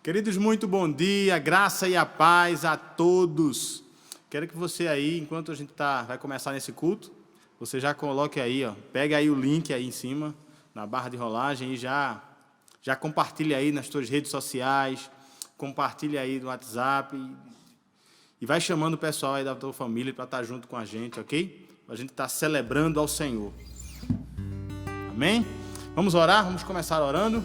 Queridos, muito bom dia, graça e a paz a todos. Quero que você aí, enquanto a gente vai começar nesse culto, você já coloque aí, pega aí o link aí em cima, na barra de rolagem, e já compartilha aí nas suas redes sociais, compartilha aí no WhatsApp, e vai chamando o pessoal aí da tua família para estar junto com a gente, ok? A gente está celebrando ao Senhor. Amém? Vamos orar, vamos começar orando.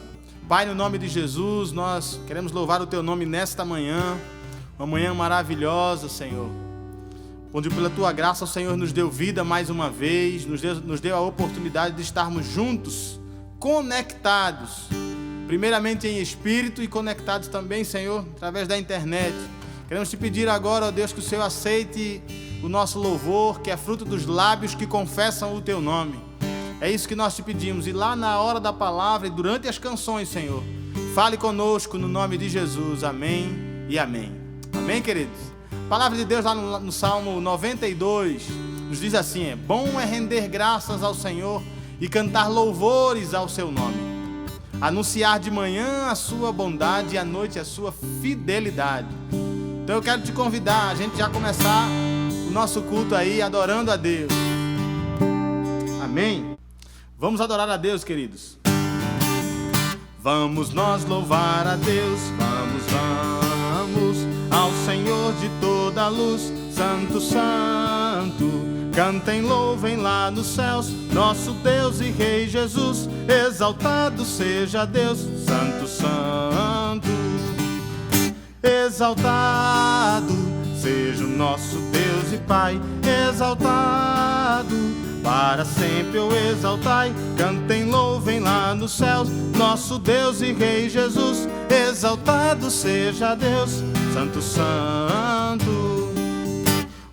Pai, no nome de Jesus, nós queremos louvar o Teu nome nesta manhã, uma manhã maravilhosa, Senhor, onde pela Tua graça o Senhor nos deu vida mais uma vez, nos deu a oportunidade de estarmos juntos, conectados, primeiramente em espírito e conectados também, Senhor, através da internet. Queremos Te pedir agora, ó Deus, que o Senhor aceite o nosso louvor, que é fruto dos lábios que confessam o Teu nome. É isso que nós Te pedimos. E lá na hora da palavra e durante as canções, Senhor, fale conosco no nome de Jesus. Amém e amém. Amém, queridos? A palavra de Deus lá no Salmo 92 nos diz assim: bom é render graças ao Senhor e cantar louvores ao seu nome, anunciar de manhã a sua bondade e à noite a sua fidelidade. Então eu quero te convidar a gente já começar o nosso culto aí adorando a Deus. Amém? Vamos adorar a Deus, queridos. Vamos nós louvar a Deus, vamos ao Senhor de toda a luz. Santo, santo, cantem, louvem lá nos céus, nosso Deus e Rei Jesus. Exaltado seja Deus, santo, santo. Exaltado seja o nosso Deus e Pai. Exaltado, para sempre o exaltai. Cantem, louvem lá nos céus, nosso Deus e Rei Jesus. Exaltado seja Deus, santo, santo.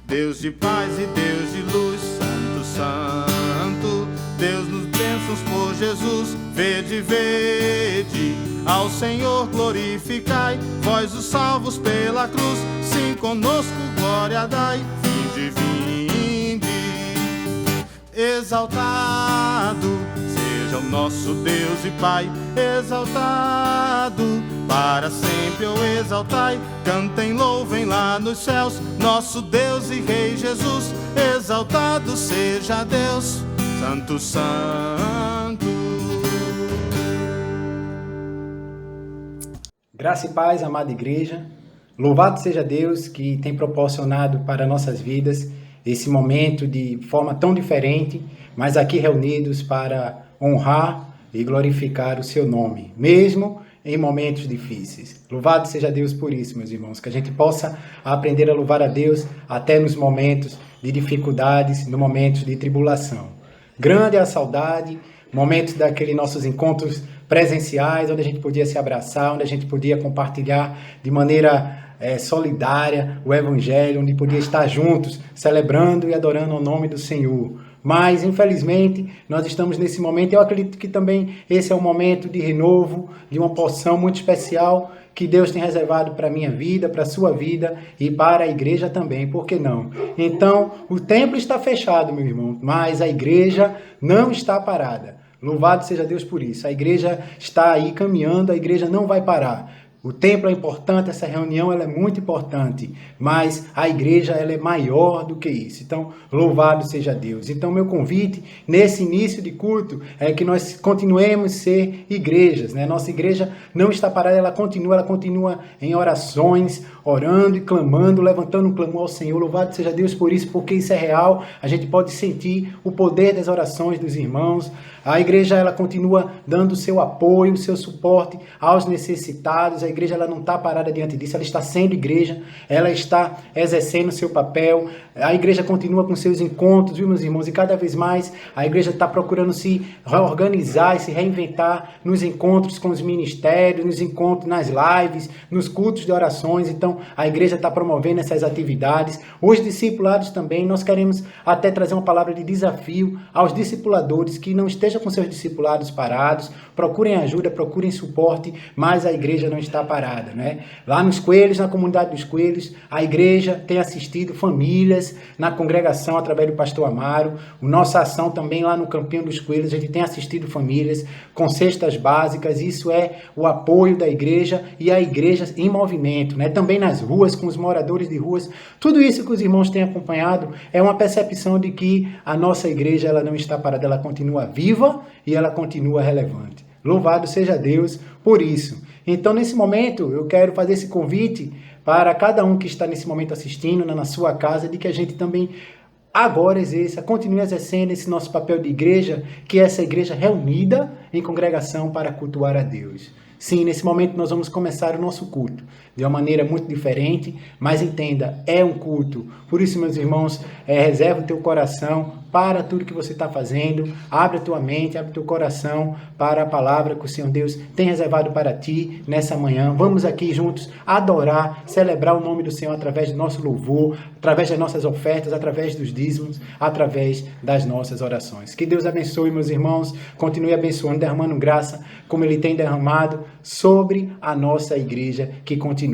Deus de paz e Deus de luz, santo, santo. Deus nos bênçãos por Jesus. Vede, vede, ao Senhor glorificai. Vós os salvos pela cruz, sim, conosco glória dai. Vinde, vinde. Exaltado seja o nosso Deus e Pai. Exaltado, para sempre o exaltai. Cantem, louvem lá nos céus, nosso Deus e Rei Jesus. Exaltado seja Deus, santo, santo. Graça e paz, amada igreja. Louvado seja Deus que tem proporcionado para nossas vidas esse momento de forma tão diferente, mas aqui reunidos para honrar e glorificar o seu nome, mesmo em momentos difíceis. Louvado seja Deus por isso, meus irmãos, que a gente possa aprender a louvar a Deus até nos momentos de dificuldades, nos momentos de tribulação. Grande é a saudade, momentos daqueles nossos encontros presenciais, onde a gente podia se abraçar, onde a gente podia compartilhar de maneira solidária o Evangelho, onde podia estar juntos, celebrando e adorando o nome do Senhor. Mas, infelizmente, nós estamos nesse momento, eu acredito que também esse é um momento de renovo, de uma porção muito especial que Deus tem reservado para a minha vida, para a sua vida e para a igreja também, por que não? Então, o templo está fechado, meu irmão, mas a igreja não está parada. Louvado seja Deus por isso. A igreja está aí caminhando, a igreja não vai parar. O templo é importante, essa reunião ela é muito importante, mas a igreja ela é maior do que isso. Então, louvado seja Deus. Então, meu convite nesse início de culto é que nós continuemos a ser igrejas, né? Nossa igreja não está parada, ela continua em orações, orando e clamando, levantando um clamor ao Senhor. Louvado seja Deus por isso, porque isso é real. A gente pode sentir o poder das orações dos irmãos. A igreja ela continua dando o seu apoio, o seu suporte aos necessitados. A igreja ela não está parada diante disso, ela está sendo igreja, ela está exercendo o seu papel. A igreja continua com seus encontros, viu, meus irmãos? E cada vez mais a igreja está procurando se reorganizar e se reinventar nos encontros com os ministérios, nos encontros, nas lives, nos cultos de orações. Então, a igreja está promovendo essas atividades. Os discipulados também, nós queremos até trazer uma palavra de desafio aos discipuladores que não estejam com seus discipulados parados, procurem ajuda, procurem suporte, mas a igreja não está parada, né? Lá nos Coelhos, na comunidade dos Coelhos, a igreja tem assistido famílias na congregação através do pastor Amaro. Nossa ação também lá no Campinho dos Coelhos, a gente tem assistido famílias com cestas básicas. Isso é o apoio da igreja e a igreja em movimento, né? Também nas ruas, com os moradores de ruas. Tudo isso que os irmãos têm acompanhado é uma percepção de que a nossa igreja ela não está parada, ela continua viva e ela continua relevante. Louvado seja Deus por isso. Então, nesse momento, eu quero fazer esse convite para cada um que está nesse momento assistindo, na sua casa, de que a gente também agora continue exercendo esse nosso papel de igreja, que é essa igreja reunida em congregação para cultuar a Deus. Sim, nesse momento nós vamos começar o nosso culto de uma maneira muito diferente, mas entenda, é um culto. Por isso, meus irmãos, reserva o teu coração para tudo que você está fazendo, abre a tua mente, abre o teu coração para a palavra que o Senhor Deus tem reservado para ti nessa manhã. Vamos aqui juntos adorar, celebrar o nome do Senhor através do nosso louvor, através das nossas ofertas, através dos dízimos, através das nossas orações. Que Deus abençoe, meus irmãos, continue abençoando, derramando graça, como Ele tem derramado sobre a nossa igreja que continua.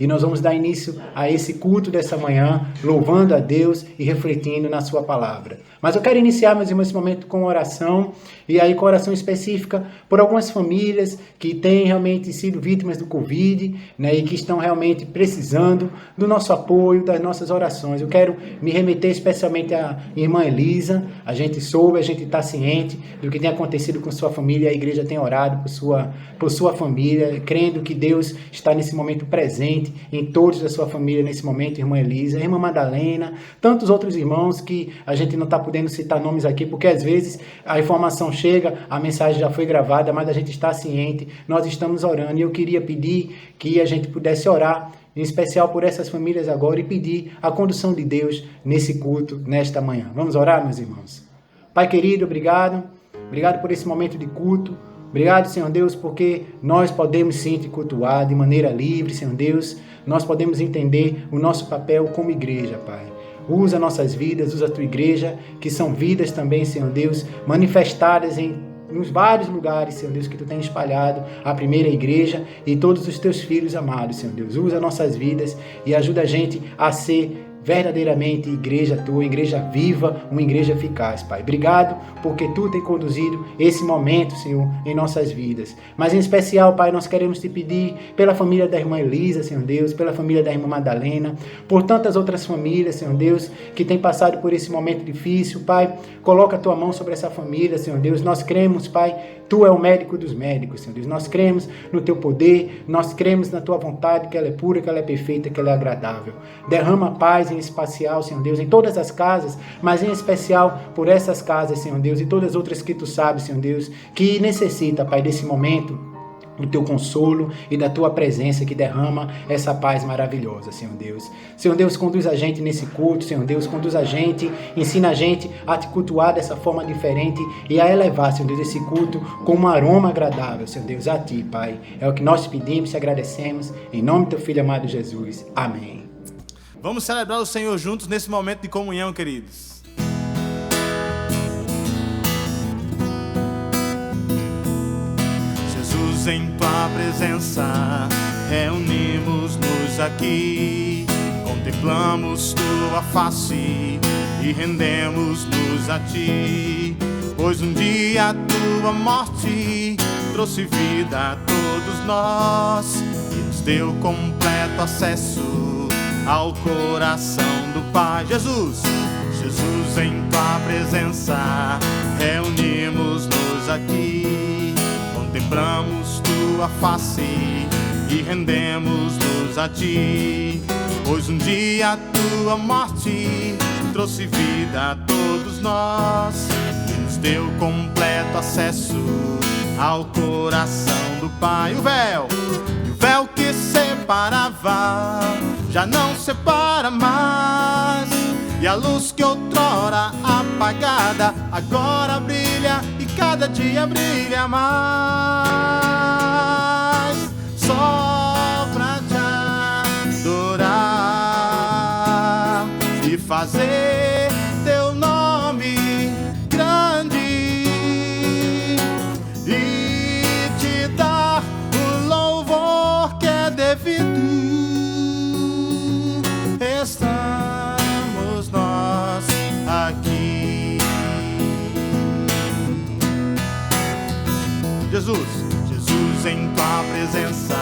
E nós vamos dar início a esse culto dessa manhã, louvando a Deus e refletindo na sua palavra. Mas eu quero iniciar, meus irmãos, esse momento com oração, e aí com oração específica por algumas famílias que têm realmente sido vítimas do Covid, né, e que estão realmente precisando do nosso apoio, das nossas orações. Eu quero me remeter especialmente à irmã Elisa. A gente está ciente do que tem acontecido com sua família, a igreja tem orado por sua família, crendo que Deus está nesse momento presente em todos da sua família nesse momento, irmã Elisa, irmã Madalena, tantos outros irmãos que a gente não está podendo citar nomes aqui, porque às vezes a informação chega, a mensagem já foi gravada, mas a gente está ciente, nós estamos orando, e eu queria pedir que a gente pudesse orar, em especial por essas famílias agora, e pedir a condução de Deus nesse culto, nesta manhã. Vamos orar, meus irmãos? Pai querido, obrigado por esse momento de culto. Obrigado, Senhor Deus, porque nós podemos sim te cultuar de maneira livre, Senhor Deus. Nós podemos entender o nosso papel como igreja, Pai. Usa nossas vidas, usa a tua igreja, que são vidas também, Senhor Deus, manifestadas nos vários lugares, Senhor Deus, que tu tens espalhado a primeira igreja e todos os teus filhos amados, Senhor Deus. Usa nossas vidas e ajuda a gente a ser verdadeiramente igreja tua, igreja viva, uma igreja eficaz, Pai. Obrigado porque tu tem conduzido esse momento, Senhor, em nossas vidas. Mas em especial, Pai, nós queremos te pedir pela família da irmã Elisa, Senhor Deus, pela família da irmã Madalena, por tantas outras famílias, Senhor Deus, que têm passado por esse momento difícil, Pai. Coloca a tua mão sobre essa família, Senhor Deus. Nós cremos, Pai, tu é o médico dos médicos, Senhor Deus. Nós cremos no teu poder, nós cremos na tua vontade, que ela é pura, que ela é perfeita, que ela é agradável. Derrama paz em espacial, Senhor Deus, em todas as casas, mas em especial por essas casas, Senhor Deus, e todas as outras que tu sabes, Senhor Deus, que necessita, Pai, desse momento do teu consolo e da tua presença que derrama essa paz maravilhosa, Senhor Deus. Senhor Deus, conduz a gente nesse culto, Senhor Deus, conduz a gente, ensina a gente a te cultuar dessa forma diferente e a elevar, Senhor Deus, esse culto com um aroma agradável, Senhor Deus, a ti, Pai. É o que nós te pedimos e agradecemos, em nome do teu Filho amado Jesus. Amém. Vamos celebrar o Senhor juntos nesse momento de comunhão, queridos. Jesus, em tua presença, reunimos-nos aqui, contemplamos tua face e rendemos-nos a ti, pois um dia a tua morte trouxe vida a todos nós e nos deu completo acesso ao coração do Pai. Jesus, em tua presença, reunimos-nos aqui, contemplamos tua face e rendemos-nos a ti, pois um dia a tua morte trouxe vida a todos nós e nos deu completo acesso ao coração do Pai. O véu que separava já não separa mais, e a luz que outrora apagada agora brilha e cada dia brilha mais. Só pra te adorar e fazer teu nome grande e te dar o louvor que é devido. Estamos nós aqui. Jesus, em tua presença,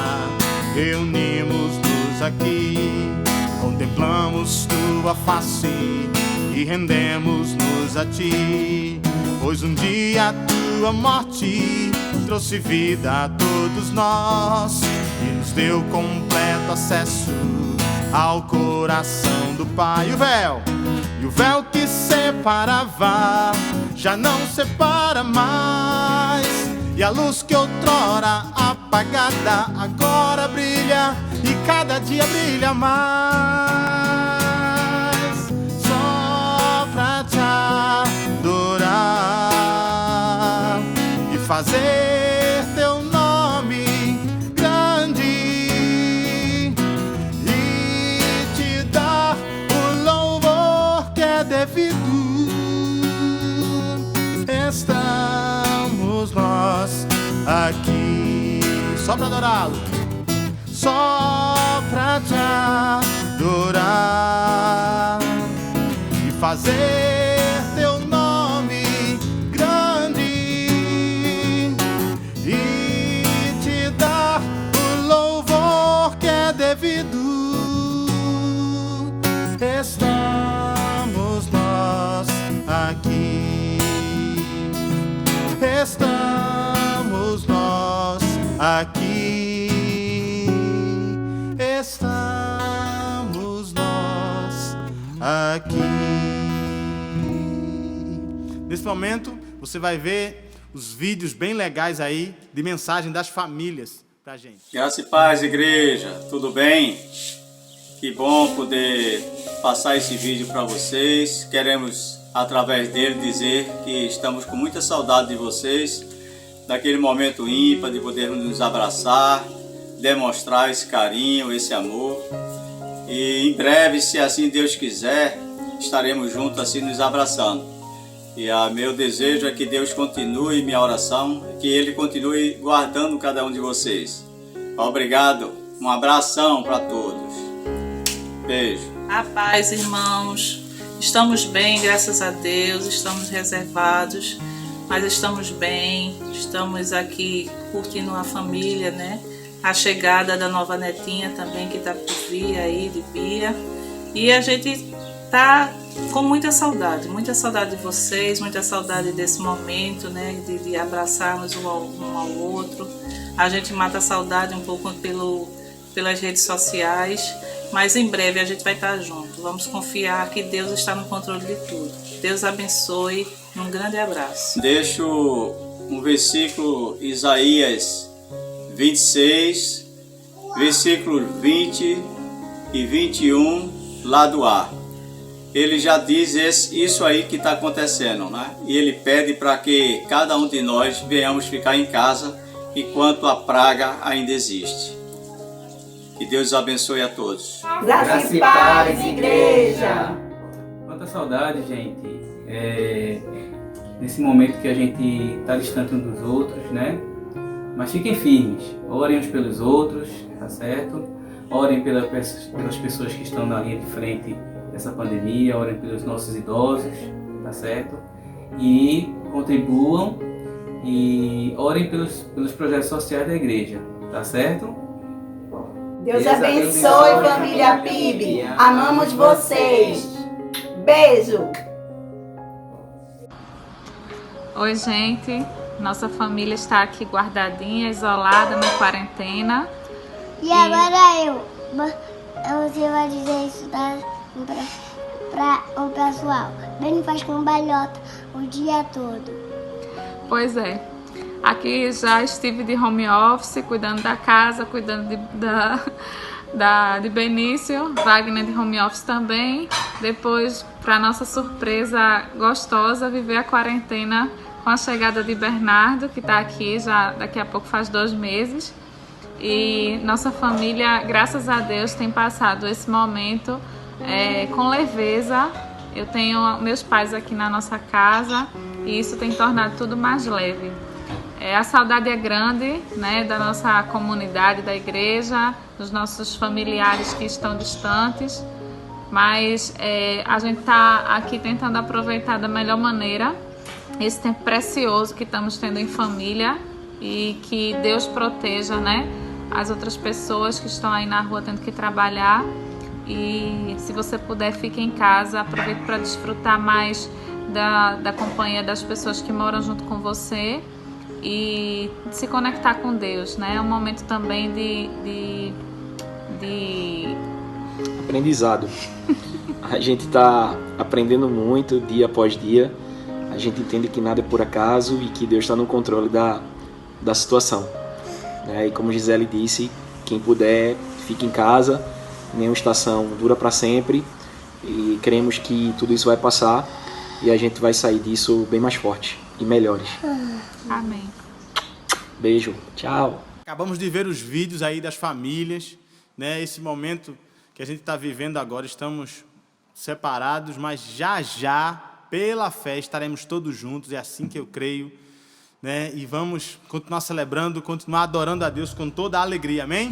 reunimos-nos aqui, contemplamos tua face e rendemos-nos a ti, pois um dia a tua morte trouxe vida a todos nós e nos deu completo acesso ao coração do Pai. E o véu que separava já não separa mais, e a luz que outrora apagada agora brilha e cada dia brilha mais. Só pra te adorar e fazer teu nome grande e te dar o louvor que é devido. Estamos nós aqui só pra adorá-lo, só pra fazer teu nome grande e te dar o louvor que é devido. Estamos nós aqui, estamos nós aqui, estamos nós aqui. Nesse momento, você vai ver os vídeos bem legais aí de mensagem das famílias pra gente. Graça e paz, igreja, tudo bem? Que bom poder passar esse vídeo para vocês. Queremos, através dele, dizer que estamos com muita saudade de vocês, daquele momento ímpar de podermos nos abraçar, demonstrar esse carinho, esse amor. E em breve, se assim Deus quiser, estaremos juntos assim nos abraçando. E meu desejo é que Deus continue, minha oração, que Ele continue guardando cada um de vocês. Obrigado, um abração para todos. Beijo. A paz, irmãos. Estamos bem, graças a Deus, estamos reservados, mas estamos bem, estamos aqui curtindo a família, né? A chegada da nova netinha também, que está por vir aí, de Bia. E a gente tá com muita saudade de vocês, muita saudade desse momento, né? De abraçarmos um ao outro. A gente mata a saudade um pouco pelas redes sociais, mas em breve a gente vai estar junto. Vamos confiar que Deus está no controle de tudo. Deus abençoe. Um grande abraço. Deixo um versículo, Isaías 26, versículos 20 e 21, lado A. Ele já diz isso aí que está acontecendo, né? E ele pede para que cada um de nós venhamos ficar em casa enquanto a praga ainda existe. Que Deus abençoe a todos. Graça e paz, igreja! Quanta saudade, gente. Nesse momento que a gente está distante uns dos outros, né? Mas fiquem firmes. Orem uns pelos outros, tá certo? Orem pelas pessoas que estão na linha de frente dessa pandemia. Orem pelos nossos idosos, tá certo? E contribuam e orem pelos projetos sociais da igreja, tá certo? Deus abençoe, família PIB. Amamos vocês. Beijo. Oi, gente. Nossa família está aqui guardadinha, isolada, na quarentena. E agora você vai dizer isso para o pessoal. Bem faz cambalhota o dia todo. Pois é. Aqui já estive de home office, cuidando da casa, cuidando de Benício, Wagner de home office também. Depois, para nossa surpresa gostosa, viver a quarentena com a chegada de Bernardo, que está aqui já daqui a pouco faz 2 meses. E nossa família, graças a Deus, tem passado esse momento com leveza. Eu tenho meus pais aqui na nossa casa e isso tem tornado tudo mais leve. A saudade é grande, né, da nossa comunidade, da igreja, dos nossos familiares que estão distantes, mas a gente está aqui tentando aproveitar da melhor maneira esse tempo precioso que estamos tendo em família e que Deus proteja, né, as outras pessoas que estão aí na rua tendo que trabalhar. E se você puder, fique em casa, aproveite para desfrutar mais da companhia das pessoas que moram junto com você e se conectar com Deus, né? É um momento também de aprendizado. A gente está aprendendo muito dia após dia. A gente entende que nada é por acaso e que Deus está no controle da situação. E como Gisele disse, quem puder, fique em casa. Nenhuma estação dura para sempre e cremos que tudo isso vai passar e a gente vai sair disso bem mais forte e melhores. Amém. Beijo, tchau. Acabamos de ver os vídeos aí das famílias, né? Esse momento que a gente está vivendo agora, estamos separados, mas já, pela fé, estaremos todos juntos, é assim que eu creio, né? E vamos continuar celebrando, continuar adorando a Deus com toda a alegria, amém?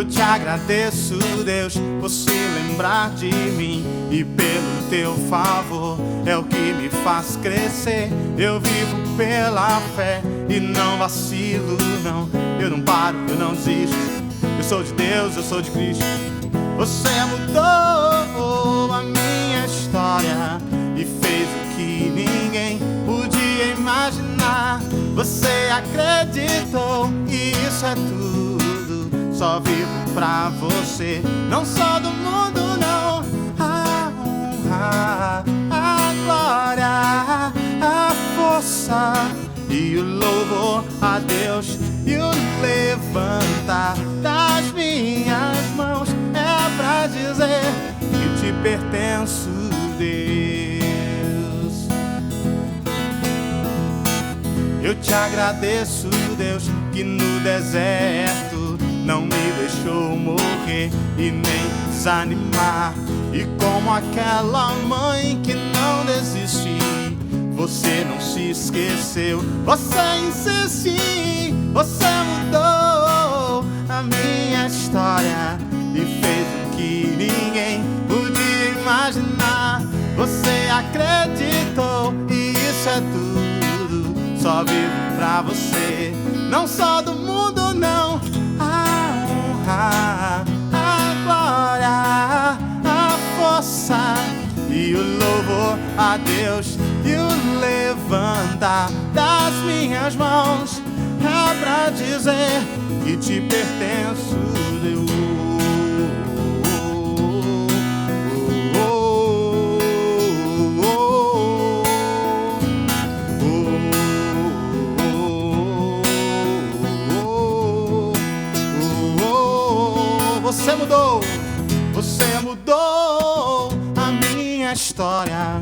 Eu te agradeço, Deus, por se lembrar de mim, e pelo teu favor é o que me faz crescer. Eu vivo pela fé e não vacilo, não. Eu não paro, eu não desisto. Eu sou de Deus, eu sou de Cristo. Você mudou a minha história e fez o que ninguém podia imaginar. Você acreditou e isso é tudo. Só vivo pra você. Não sou do mundo, não. A honra, a glória, a força e o louvor a Deus, e o levantar das minhas mãos é pra dizer que te pertenço, Deus. Eu te agradeço, Deus, que no deserto não me deixou morrer e nem desanimar. E como aquela mãe que não desiste, você não se esqueceu, você insiste. Você mudou a minha história e fez o que ninguém podia imaginar. Você acreditou e isso é tudo. Só vivo pra você. Não sou do mundo, não. A honra, a glória, a força e o louvor a Deus, e o levantar das minhas mãos é pra dizer que te pertenço, Deus. Você mudou a minha história,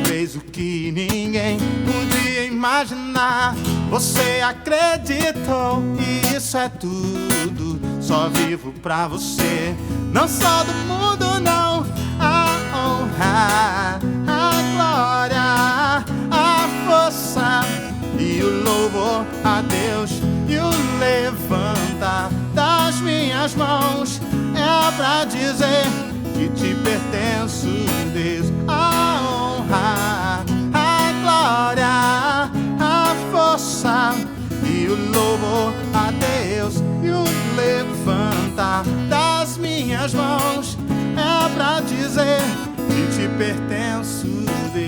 fez o que ninguém podia imaginar. Você acreditou e isso é tudo. Só vivo pra você. Não sou do mundo, não. A honra, a glória, a força e o louvor a Deus, e o levantar das minhas mãos é pra dizer que te pertenço, Deus. A honra, a glória, a força e o louvor a Deus, e o levantar das minhas mãos é pra dizer que te pertenço, Deus.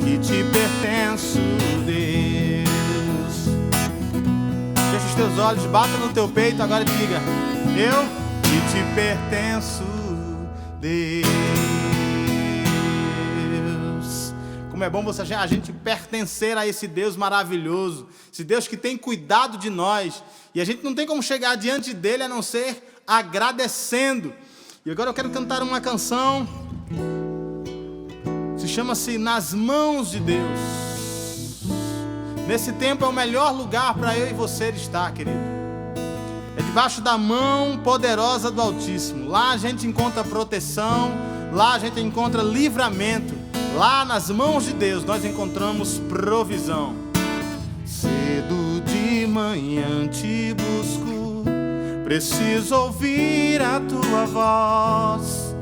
Que te pertenço, Deus. Fecha os teus olhos, bata no teu peito agora e diga: eu que te pertenço, Deus. Como é bom a gente pertencer a esse Deus maravilhoso, esse Deus que tem cuidado de nós, e a gente não tem como chegar diante dele a não ser agradecendo. E agora eu quero cantar uma canção, se chama-se Nas Mãos de Deus. Nesse tempo é o melhor lugar para eu e você estar, querido. É debaixo da mão poderosa do Altíssimo. Lá a gente encontra proteção, lá a gente encontra livramento. Lá nas mãos de Deus nós encontramos provisão. Cedo de manhã te busco, preciso ouvir a tua voz,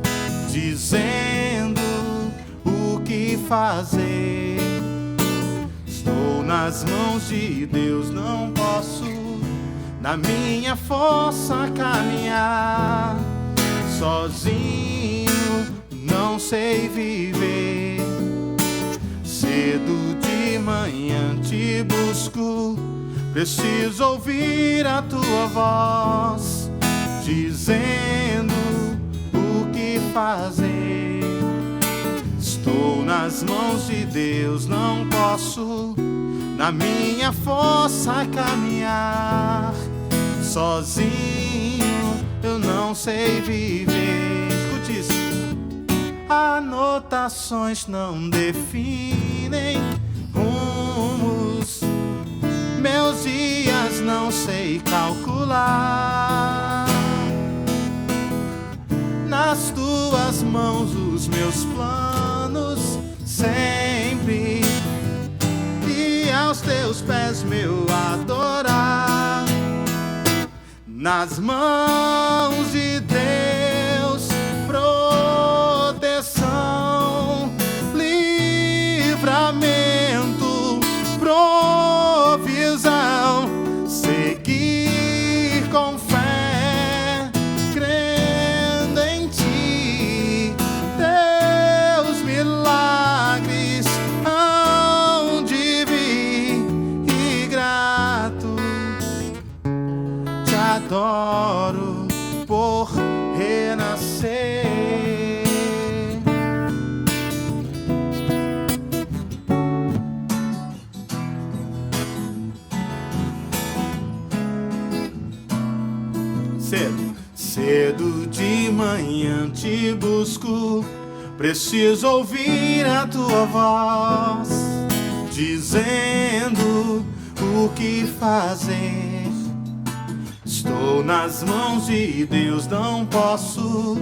dizendo o que fazer. Estou nas mãos de Deus, não posso na minha força caminhar. Sozinho não sei viver. Cedo de manhã te busco, preciso ouvir a tua voz, dizendo o que fazer. Estou nas mãos de Deus, não posso na minha força caminhar. Sozinho eu não sei viver. Escute isso. Anotações não definem rumos, meus dias não sei calcular. Nas tuas mãos os meus planos sempre, e aos aos teus pés meu adorar. Nas mãos de Deus, proteção, livramento, provisão. Seguir com fé, crendo em ti, Deus, milagres hão de vir, e grato te adoro por renascer. Cedo de manhã te busco, preciso ouvir a tua voz, dizendo o que fazer. Estou nas mãos de Deus, não posso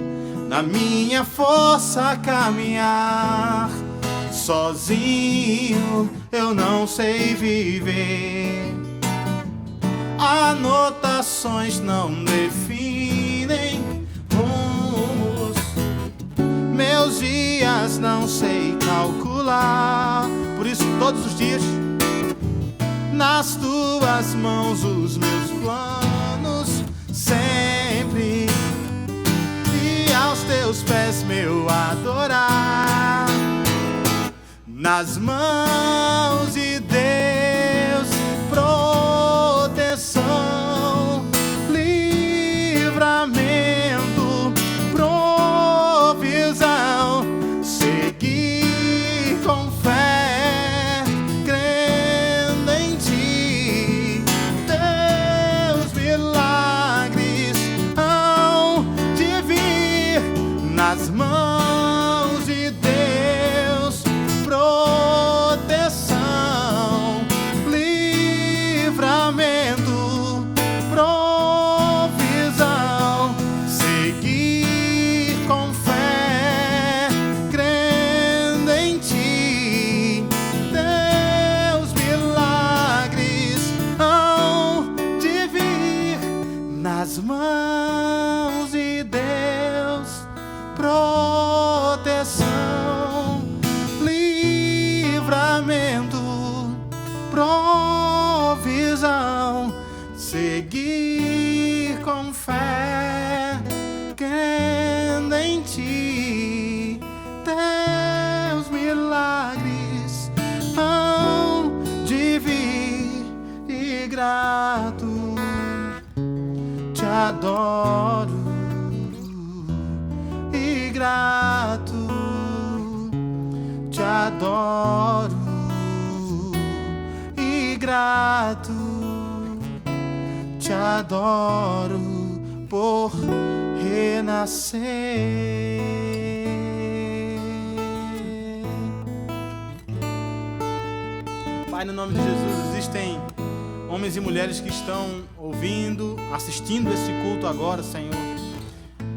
na minha força caminhar. Sozinho eu não sei viver. Anotações não definem rumos, meus dias não sei calcular. Por isso todos os dias nas tuas mãos os meus planos sempre, e aos teus pés meu adorar. Nas mãos de Deus, proteção, livramento, provisão. Seguir com fé, crendo em ti, Deus, milagres hão de vir. Nas mãos de Deus, proteção, livramento, provisão. Seguir com fé, crendo em ti, Deus, milagres hão de vir. Nas mãos de Deus, proteção, livramento, provisão. Seguir com fé, crendo em ti, Deus, milagres hão de vir, e grato te adoro, e grato te adoro, e grato te adoro por renascer. Pai, no nome de Jesus, existem homens e mulheres que estão ouvindo, assistindo esse culto agora, Senhor.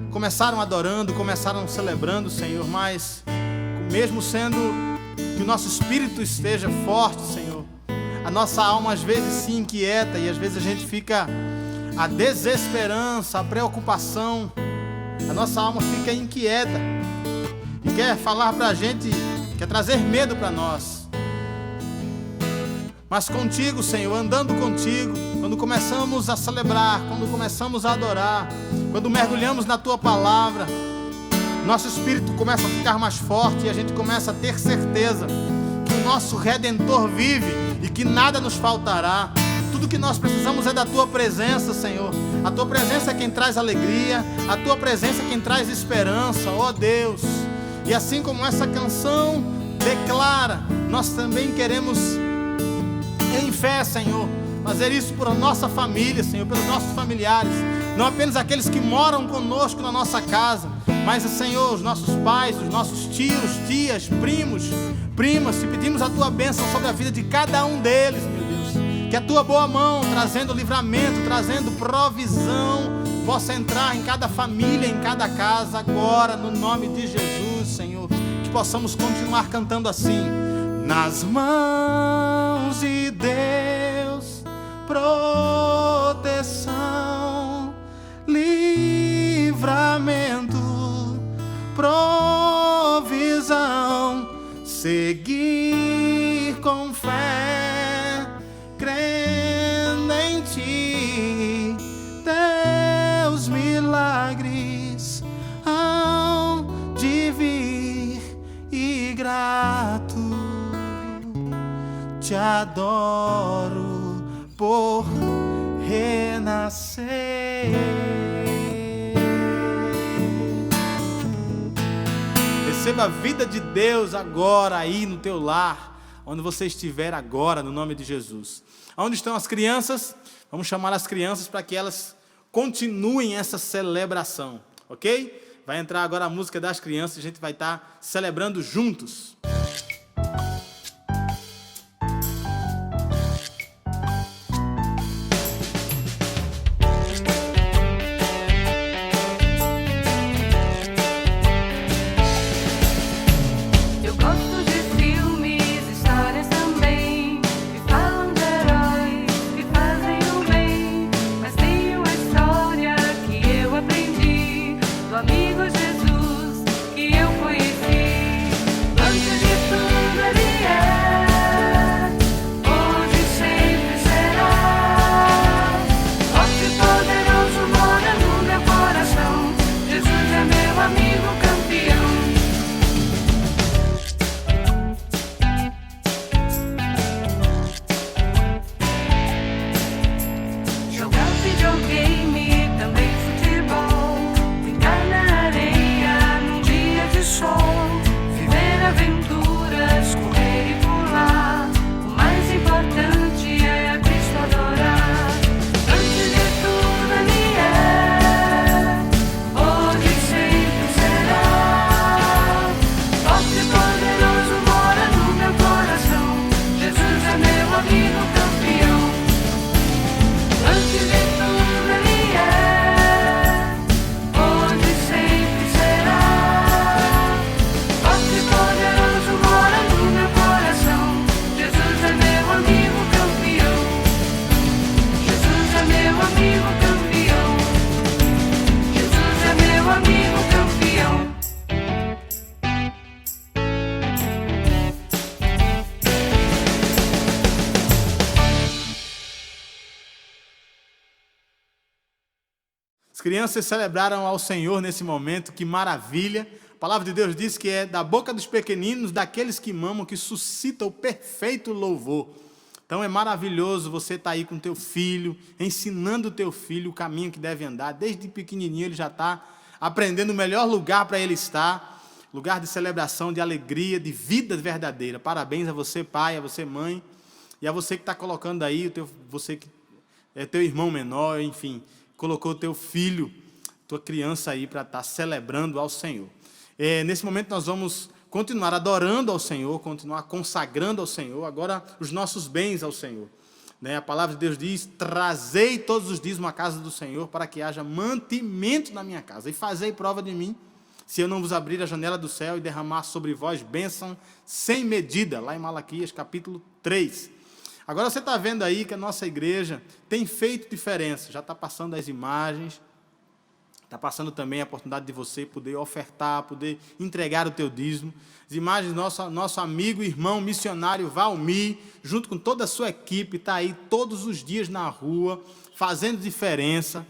Começaram adorando, começaram celebrando, Senhor, mas mesmo sendo que o nosso espírito esteja forte, Senhor, a nossa alma às vezes se inquieta e às vezes a gente fica a desesperança, a preocupação, a nossa alma fica inquieta e quer falar pra gente, quer trazer medo para nós. Mas contigo, Senhor, andando contigo, quando começamos a celebrar, quando começamos a adorar, quando mergulhamos na tua palavra, nosso espírito começa a ficar mais forte e a gente começa a ter certeza que o nosso Redentor vive e que nada nos faltará. Tudo que nós precisamos é da tua presença, Senhor. A tua presença é quem traz alegria, a tua presença é quem traz esperança, ó Deus. E assim como essa canção declara, nós também queremos, em fé, Senhor, fazer isso por nossa família, Senhor, pelos nossos familiares, não apenas aqueles que moram conosco na nossa casa, mas, Senhor, os nossos pais, os nossos tios, tias, primos, primas. Te pedimos a tua bênção sobre a vida de cada um deles, meu Deus. Que a tua boa mão, trazendo livramento, trazendo provisão, possa entrar em cada família, em cada casa agora, no nome de Jesus, Senhor. Que possamos continuar cantando assim: nas mãos mãos de Deus, proteção, livramento, provisão, seguir com fé, crendo em ti, teus milagres hão de vir, e grato te adoro por renascer. Receba a vida de Deus agora aí no teu lar, onde você estiver agora, no nome de Jesus. Onde estão as crianças? Vamos chamar as crianças para que elas continuem essa celebração, ok? Vai entrar agora a música das crianças, a gente vai estar celebrando juntos. As crianças celebraram ao Senhor nesse momento, que maravilha. A palavra de Deus diz que é da boca dos pequeninos, daqueles que mamam, que suscita o perfeito louvor. Então é maravilhoso você estar aí com o teu filho, ensinando o teu filho o caminho que deve andar. Desde pequenininho ele já está aprendendo o melhor lugar para ele estar, lugar de celebração, de alegria, de vida verdadeira. Parabéns a você, pai, a você, mãe, e a você que está colocando aí, você que é teu irmão menor, enfim, colocou teu filho, tua criança aí para estar celebrando ao Senhor. Nesse momento nós vamos continuar adorando ao Senhor, continuar consagrando ao Senhor, agora os nossos bens ao Senhor. A palavra de Deus diz: trazei todos os dias uma casa do Senhor, para que haja mantimento na minha casa, e fazei prova de mim, se eu não vos abrir a janela do céu e derramar sobre vós bênção sem medida, lá em Malaquias capítulo 3. Agora você está vendo aí que a nossa igreja tem feito diferença, já está passando as imagens, está passando também a oportunidade de você poder ofertar, poder entregar o teu dízimo. As imagens, nosso amigo, irmão, missionário Valmir, junto com toda a sua equipe, está aí todos os dias na rua, fazendo diferença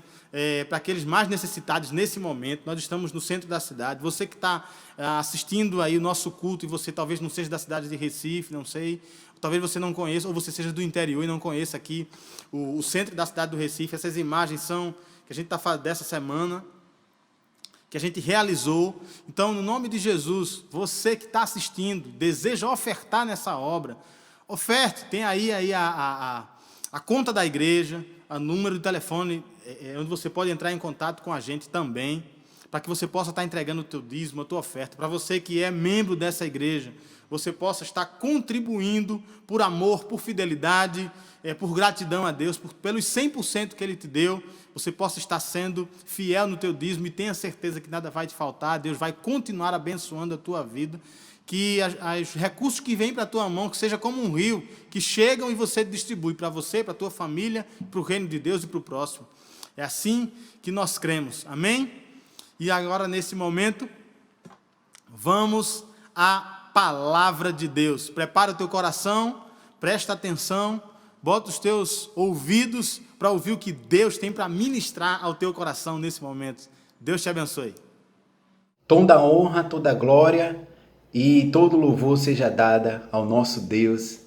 para aqueles mais necessitados nesse momento. Nós estamos no centro da cidade. Você que está assistindo aí o nosso culto, e você talvez não seja da cidade de Recife, não sei, talvez você não conheça, ou você seja do interior e não conheça aqui o centro da cidade do Recife. Essas imagens são que a gente está fazendo dessa semana, que a gente realizou. Então, no nome de Jesus, você que está assistindo, deseja ofertar nessa obra, oferte. Tem aí a conta da igreja, o número de telefone, onde você pode entrar em contato com a gente também, para que você possa estar entregando o teu dízimo, a tua oferta. Para você que é membro dessa igreja, você possa estar contribuindo por amor, por fidelidade, por gratidão a Deus, pelos 100% que Ele te deu, você possa estar sendo fiel no teu dízimo e tenha certeza que nada vai te faltar, Deus vai continuar abençoando a tua vida, que os recursos que vêm para a tua mão, que seja como um rio, que chegam e você distribui para você, para a tua família, para o reino de Deus e para o próximo. É assim que nós cremos, amém? E agora, nesse momento, vamos à palavra de Deus. Prepara o teu coração, presta atenção, bota os teus ouvidos para ouvir o que Deus tem para ministrar ao teu coração nesse momento. Deus te abençoe. Toda a honra, toda a glória e todo louvor seja dada ao nosso Deus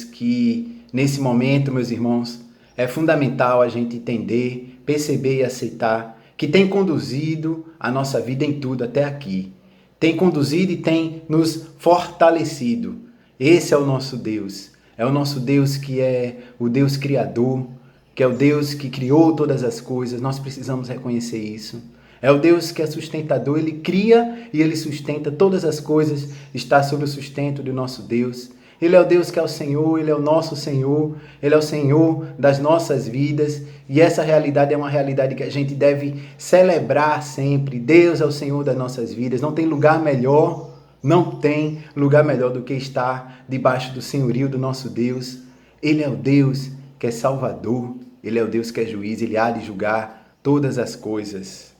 que nesse momento, meus irmãos, é fundamental a gente entender, perceber e aceitar que tem conduzido a nossa vida em tudo até aqui. Tem conduzido e tem nos fortalecido. Esse é o nosso Deus. É o nosso Deus que é o Deus criador, que é o Deus que criou todas as coisas. Nós precisamos reconhecer isso. É o Deus que é sustentador, Ele cria e Ele sustenta todas as coisas, está sob o sustento do nosso Deus. Ele é o Deus que é o Senhor, Ele é o nosso Senhor, Ele é o Senhor das nossas vidas, e essa realidade é uma realidade que a gente deve celebrar sempre. Deus é o Senhor das nossas vidas, não tem lugar melhor do que estar debaixo do senhorio do nosso Deus. Ele é o Deus que é Salvador, Ele é o Deus que é juiz, Ele há de julgar todas as coisas.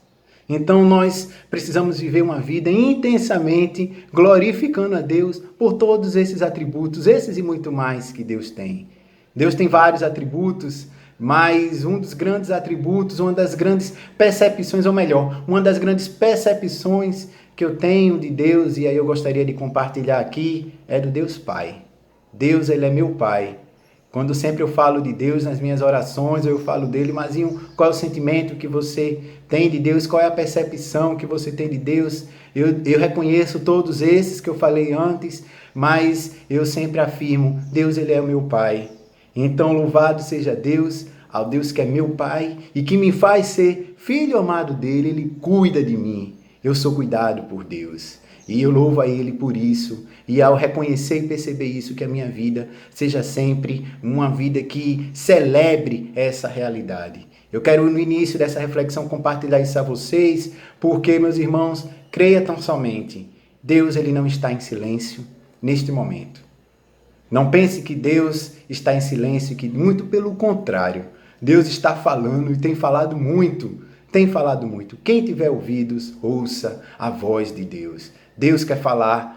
Então nós precisamos viver uma vida intensamente glorificando a Deus por todos esses atributos, esses e muito mais que Deus tem. Deus tem vários atributos, mas um dos grandes atributos, uma das grandes percepções, ou melhor, uma das grandes percepções que eu tenho de Deus, e aí eu gostaria de compartilhar aqui, é do Deus Pai. Deus, Ele é meu Pai. Quando sempre eu falo de Deus nas minhas orações, eu falo dele, mas qual é o sentimento que você tem de Deus? Qual é a percepção que você tem de Deus? Eu reconheço todos esses que eu falei antes, mas eu sempre afirmo, Deus, Ele é o meu Pai. Então, louvado seja Deus, ao Deus que é meu Pai e que me faz ser filho amado dele. Ele cuida de mim. Eu sou cuidado por Deus. E eu louvo a Ele por isso. E ao reconhecer e perceber isso, que a minha vida seja sempre uma vida que celebre essa realidade. Eu quero, no início dessa reflexão, compartilhar isso a vocês, porque, meus irmãos, creia tão somente. Deus, Ele não está em silêncio neste momento. Não pense que Deus está em silêncio, que muito pelo contrário. Deus está falando e tem falado muito. Quem tiver ouvidos, ouça a voz de Deus. Deus quer falar.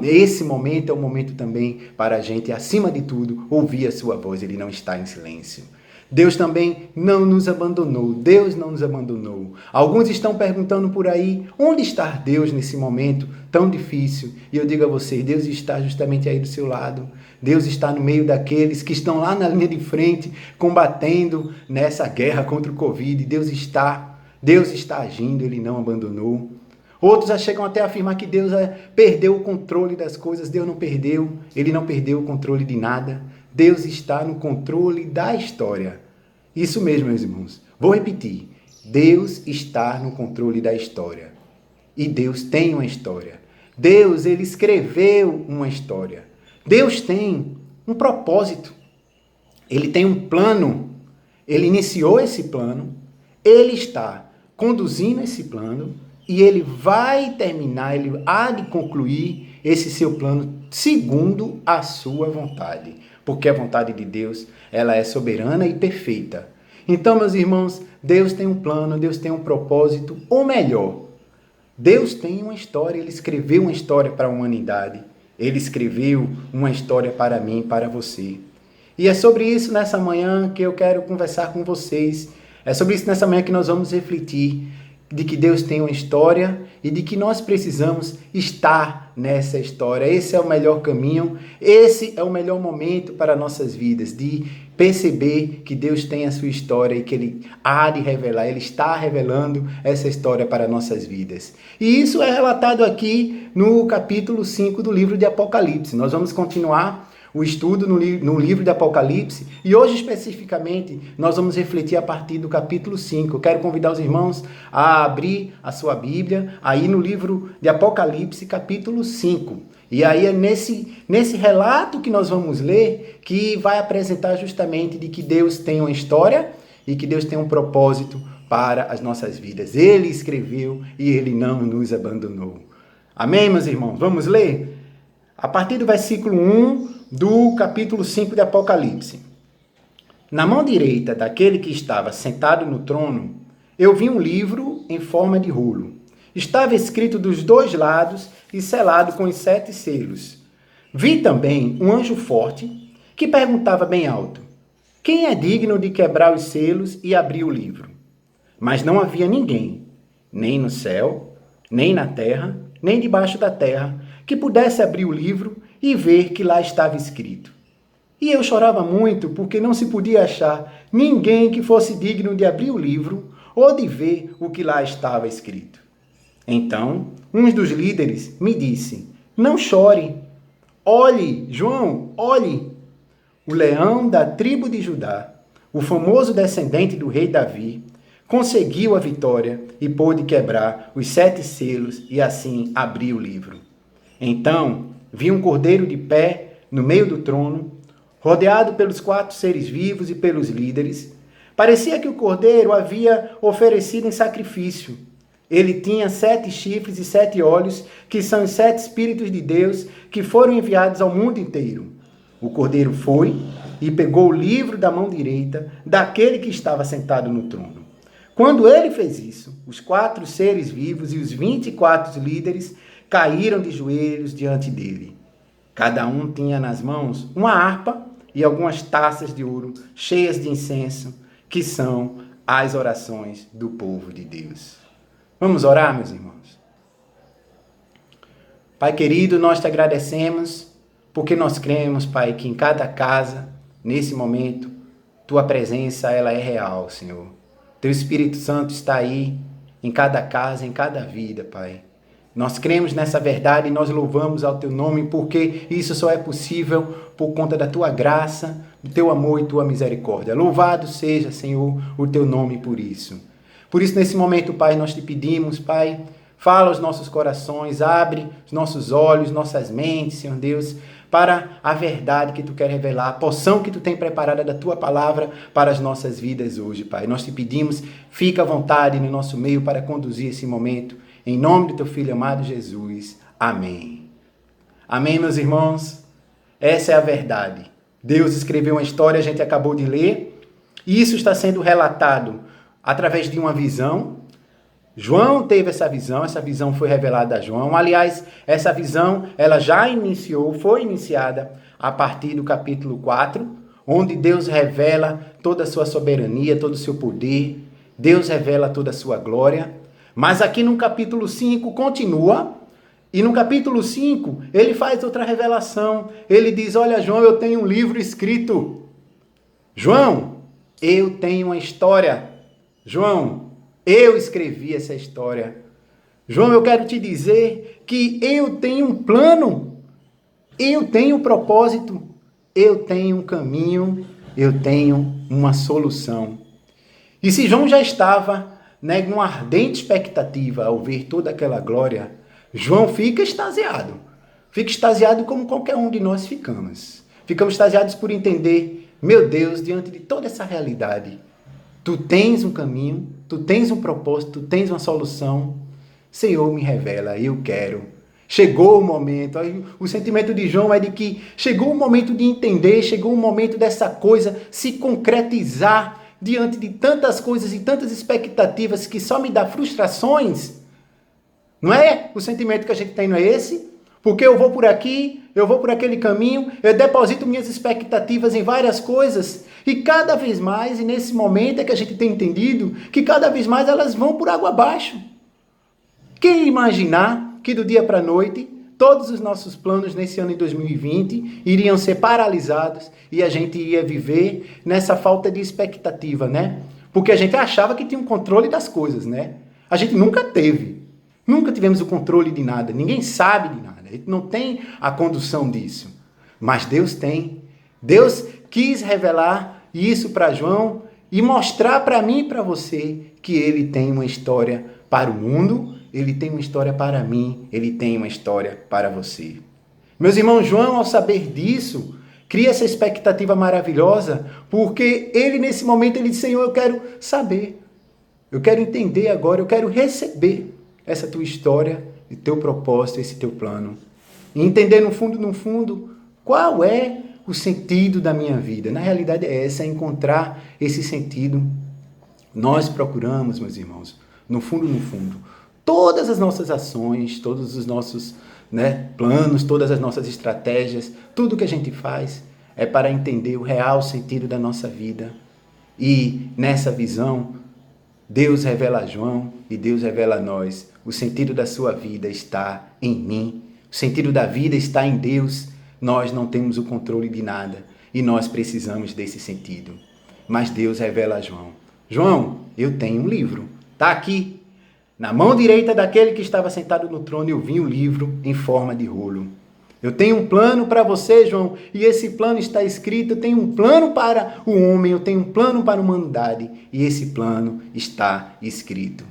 Esse momento é um momento também para a gente, acima de tudo, ouvir a sua voz. Ele não está em silêncio. Deus também não nos abandonou. Deus não nos abandonou. Alguns estão perguntando por aí, onde está Deus nesse momento tão difícil? E eu digo a vocês, Deus está justamente aí do seu lado. Deus está no meio daqueles que estão lá na linha de frente, combatendo nessa guerra contra o Covid. Deus está agindo, Ele não abandonou. Outros já chegam até a afirmar que Deus perdeu o controle das coisas. Deus não perdeu, Ele não perdeu o controle de nada. Deus está no controle da história. Isso mesmo, meus irmãos. Vou repetir. Deus está no controle da história. E Deus tem uma história. Deus, Ele escreveu uma história. Deus tem um propósito. Ele tem um plano. Ele iniciou esse plano. Ele está conduzindo esse plano. E Ele vai terminar, Ele há de concluir esse seu plano segundo a sua vontade. Porque a vontade de Deus, ela é soberana e perfeita. Então, meus irmãos, Deus tem um plano, Deus tem um propósito, ou melhor, Deus tem uma história, Ele escreveu uma história para a humanidade. Ele escreveu uma história para mim e para você. E é sobre isso nessa manhã que eu quero conversar com vocês. É sobre isso nessa manhã que nós vamos refletir de que Deus tem uma história e de que nós precisamos estar nessa história. Esse é o melhor caminho, esse é o melhor momento para nossas vidas, de perceber que Deus tem a sua história e que Ele há de revelar, Ele está revelando essa história para nossas vidas. E isso é relatado aqui no capítulo 5 do livro de Apocalipse. Nós vamos continuar o estudo no livro de Apocalipse, e hoje especificamente nós vamos refletir a partir do capítulo 5. Eu quero convidar os irmãos a abrir a sua Bíblia aí no livro de Apocalipse, capítulo 5. E aí é nesse relato que nós vamos ler que vai apresentar justamente de que Deus tem uma história e que Deus tem um propósito para as nossas vidas. Ele escreveu e Ele não nos abandonou. Amém, meus irmãos? Vamos ler? A partir do versículo 1 do capítulo 5 de Apocalipse. Na mão direita daquele que estava sentado no trono, eu vi um livro em forma de rolo. Estava escrito dos dois lados e selado com os 7 selos. Vi também um anjo forte que perguntava bem alto: quem é digno de quebrar os selos e abrir o livro? Mas não havia ninguém, nem no céu, nem na terra, nem debaixo da terra, que pudesse abrir o livro e ver que lá estava escrito. E eu chorava muito porque não se podia achar ninguém que fosse digno de abrir o livro ou de ver o que lá estava escrito. Então, um dos líderes me disse: não chore. Olhe, João, olhe. O leão da tribo de Judá, o famoso descendente do rei Davi, conseguiu a vitória e pôde quebrar os 7 selos e assim abrir o livro. Então, vi um cordeiro de pé no meio do trono, rodeado pelos 4 seres vivos e pelos líderes. Parecia que o cordeiro havia oferecido em sacrifício. Ele tinha 7 chifres e 7 olhos, que são os 7 Espíritos de Deus que foram enviados ao mundo inteiro. O cordeiro foi e pegou o livro da mão direita daquele que estava sentado no trono. Quando ele fez isso, os 4 seres vivos e os 24 líderes caíram de joelhos diante dele. Cada um tinha nas mãos uma harpa e algumas taças de ouro cheias de incenso, que são as orações do povo de Deus. Vamos orar, meus irmãos? Pai querido, nós te agradecemos porque nós cremos, Pai, que em cada casa, nesse momento, tua presença ela é real, Senhor. Teu Espírito Santo está aí em cada casa, em cada vida, Pai. Nós cremos nessa verdade e nós louvamos ao teu nome, porque isso só é possível por conta da tua graça, do teu amor e tua misericórdia. Louvado seja, Senhor, o teu nome por isso. Por isso, nesse momento, Pai, nós te pedimos, Pai, fala aos nossos corações, abre os nossos olhos, nossas mentes, Senhor Deus, para a verdade que tu quer revelar, a porção que tu tem preparada da tua palavra para as nossas vidas hoje, Pai. Nós te pedimos, fica à vontade no nosso meio para conduzir esse momento. Em nome do teu Filho amado Jesus. Amém. Amém, meus irmãos? Essa é a verdade. Deus escreveu uma história, a gente acabou de ler, e isso está sendo relatado através de uma visão. João teve essa visão foi revelada a João. Aliás, essa visão, ela já foi iniciada a partir do capítulo 4, onde Deus revela toda a sua soberania, todo o seu poder, Deus revela toda a sua glória. Mas aqui no capítulo 5 continua, e no capítulo 5 ele faz outra revelação. Ele diz: olha, João, eu tenho um livro escrito. João, eu tenho uma história. João, eu escrevi essa história. João, eu quero te dizer que eu tenho um plano, eu tenho um propósito, eu tenho um caminho, eu tenho uma solução. E se João já estava numa ardente expectativa ao ver toda aquela glória, João fica extasiado. Fica extasiado como qualquer um de nós ficamos. Ficamos extasiados por entender, meu Deus, diante de toda essa realidade, tu tens um caminho, tu tens um propósito, tu tens uma solução. Senhor, me revela, eu quero. Chegou o momento, o sentimento de João é de que chegou o momento de entender, chegou o momento dessa coisa se concretizar diante de tantas coisas e tantas expectativas que só me dá frustrações. Não é? O sentimento que a gente tem não é esse? Porque eu vou por aqui, eu vou por aquele caminho, eu deposito minhas expectativas em várias coisas e cada vez mais, e nesse momento é que a gente tem entendido que cada vez mais elas vão por água abaixo. Quem imaginar que do dia para a noite todos os nossos planos nesse ano de 2020 iriam ser paralisados e a gente ia viver nessa falta de expectativa, né? Porque a gente achava que tinha um controle das coisas, né? A gente nunca teve. Nunca tivemos o controle de nada. Ninguém sabe de nada. A gente não tem a condução disso. Mas Deus tem. Deus quis revelar isso para João e mostrar para mim e para você que ele tem uma história para o mundo, ele tem uma história para mim, ele tem uma história para você. Meus irmãos, João, ao saber disso, cria essa expectativa maravilhosa, porque ele nesse momento ele disse: Senhor, eu quero saber, eu quero entender agora, eu quero receber essa tua história, esse teu propósito, esse teu plano. E entender no fundo, qual é o sentido da minha vida. Na realidade é essa, é encontrar esse sentido. Nós procuramos, meus irmãos, no fundo, todas as nossas ações, todos os nossos planos, todas as nossas estratégias, tudo que a gente faz é para entender o real sentido da nossa vida. E nessa visão, Deus revela a João e Deus revela a nós. O sentido da sua vida está em mim. O sentido da vida está em Deus. Nós não temos o controle de nada e nós precisamos desse sentido. Mas Deus revela a João. João, eu tenho um livro. Está aqui. Na mão direita daquele que estava sentado no trono, eu vi um livro em forma de rolo. Eu tenho um plano para você, João, e esse plano está escrito. Eu tenho um plano para o homem, eu tenho um plano para a humanidade, e esse plano está escrito.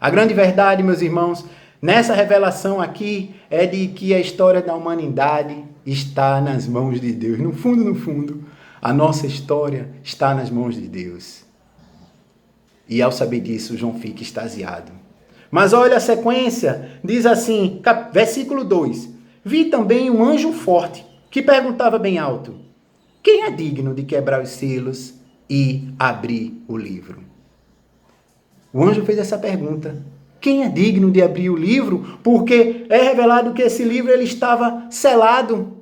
A grande verdade, meus irmãos, nessa revelação aqui é de que a história da humanidade está nas mãos de Deus. No fundo, a nossa história está nas mãos de Deus. E ao saber disso, João fica extasiado. Mas olha a sequência, diz assim, versículo 2. Vi também um anjo forte, que perguntava bem alto: quem é digno de quebrar os selos e abrir o livro? O anjo fez essa pergunta. Quem é digno de abrir o livro? Porque é revelado que esse livro ele estava selado.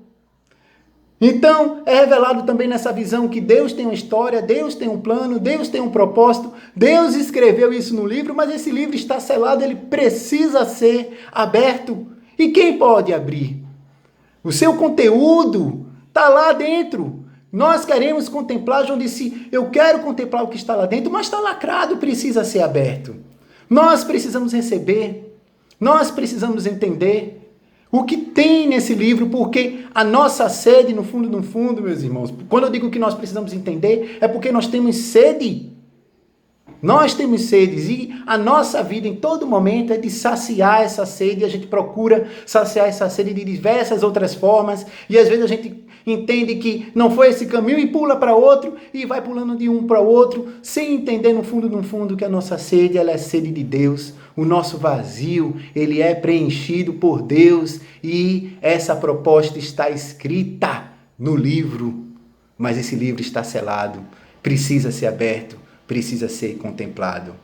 Então, é revelado também nessa visão que Deus tem uma história, Deus tem um plano, Deus tem um propósito, Deus escreveu isso no livro, mas esse livro está selado, ele precisa ser aberto. E quem pode abrir? O seu conteúdo está lá dentro. Nós queremos contemplar, João disse, eu quero contemplar o que está lá dentro, mas está lacrado, precisa ser aberto. Nós precisamos receber, nós precisamos entender o que tem nesse livro, porque a nossa sede, no fundo, meus irmãos, quando eu digo que nós precisamos entender, é porque nós temos sede. Nós temos sedes e a nossa vida em todo momento é de saciar essa sede, e a gente procura saciar essa sede de diversas outras formas, e às vezes a gente entende que não foi esse caminho e pula para outro, e vai pulando de um para o outro, sem entender no fundo que a nossa sede, ela é sede de Deus. O nosso vazio, ele é preenchido por Deus, e essa proposta está escrita no livro, mas esse livro está selado, precisa ser aberto, precisa ser contemplado.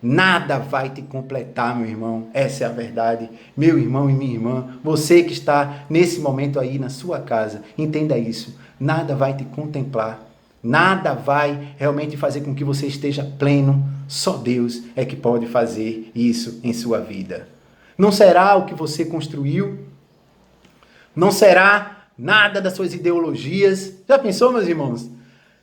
Nada vai te completar, meu irmão. Essa é a verdade. Meu irmão e minha irmã, você que está nesse momento aí na sua casa, entenda isso. Nada vai te contemplar. Nada vai realmente fazer com que você esteja pleno. Só Deus é que pode fazer isso em sua vida. Não será o que você construiu. Não será nada das suas ideologias. Já pensou, meus irmãos?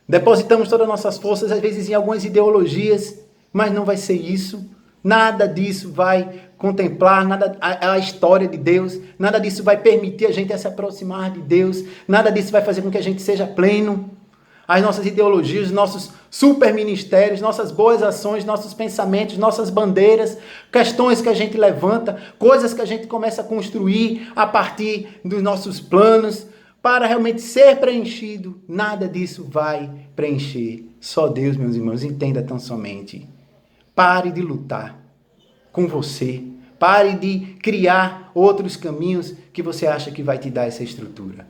Depositamos todas as nossas forças, às vezes, em algumas ideologias, mas não vai ser isso. Nada disso vai contemplar nada a história de Deus. Nada disso vai permitir a gente se aproximar de Deus. Nada disso vai fazer com que a gente seja pleno. As nossas ideologias, nossos super ministérios, nossas boas ações, nossos pensamentos, nossas bandeiras, questões que a gente levanta, coisas que a gente começa a construir a partir dos nossos planos, para realmente ser preenchido, nada disso vai preencher. Só Deus, meus irmãos, entenda tão somente. Pare de lutar com você. Pare de criar outros caminhos que você acha que vai te dar essa estrutura.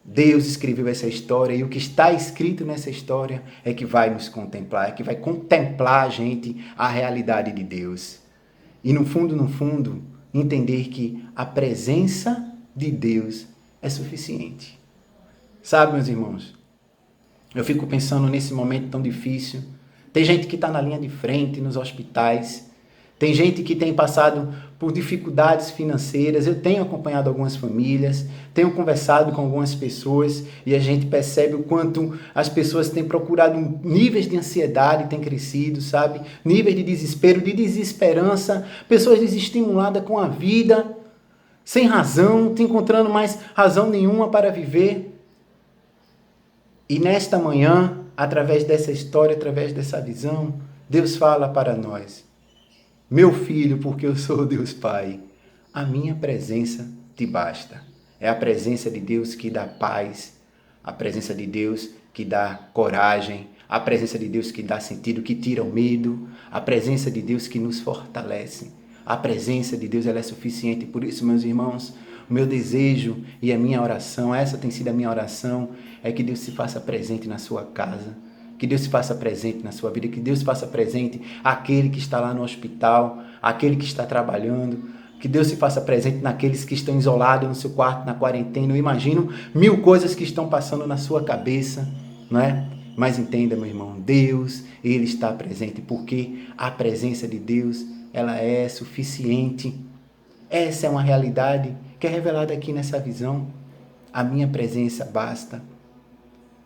Deus escreveu essa história e o que está escrito nessa história é que vai nos contemplar, é que vai contemplar a gente, a realidade de Deus. E no fundo, entender que a presença de Deus é suficiente. Sabe, meus irmãos, eu fico pensando nesse momento tão difícil. Tem gente que está na linha de frente nos hospitais. Tem gente que tem passado por dificuldades financeiras. Eu tenho acompanhado algumas famílias, tenho conversado com algumas pessoas e a gente percebe o quanto as pessoas têm procurado níveis de ansiedade, têm crescido, sabe? Níveis de desespero, de desesperança, pessoas desestimuladas com a vida. sem razão, não te encontrando mais razão nenhuma para viver. E nesta manhã, através dessa história, através dessa visão, Deus fala para nós: meu filho, porque eu sou Deus Pai, a minha presença te basta. É a presença de Deus que dá paz, a presença de Deus que dá coragem, a presença de Deus que dá sentido, que tira o medo, a presença de Deus que nos fortalece. A presença de Deus, ela é suficiente. Por isso, meus irmãos, o meu desejo e a minha oração, essa tem sido a minha oração, é que Deus se faça presente na sua casa, que Deus se faça presente na sua vida, que Deus se faça presente àquele que está lá no hospital, àquele que está trabalhando, que Deus se faça presente naqueles que estão isolados no seu quarto, na quarentena. Eu imagino 1000 coisas que estão passando na sua cabeça, não é? Mas entenda, meu irmão, Deus, Ele está presente, porque a presença de Deus, ela é suficiente. Essa é uma realidade que é revelada aqui nessa visão. A minha presença basta.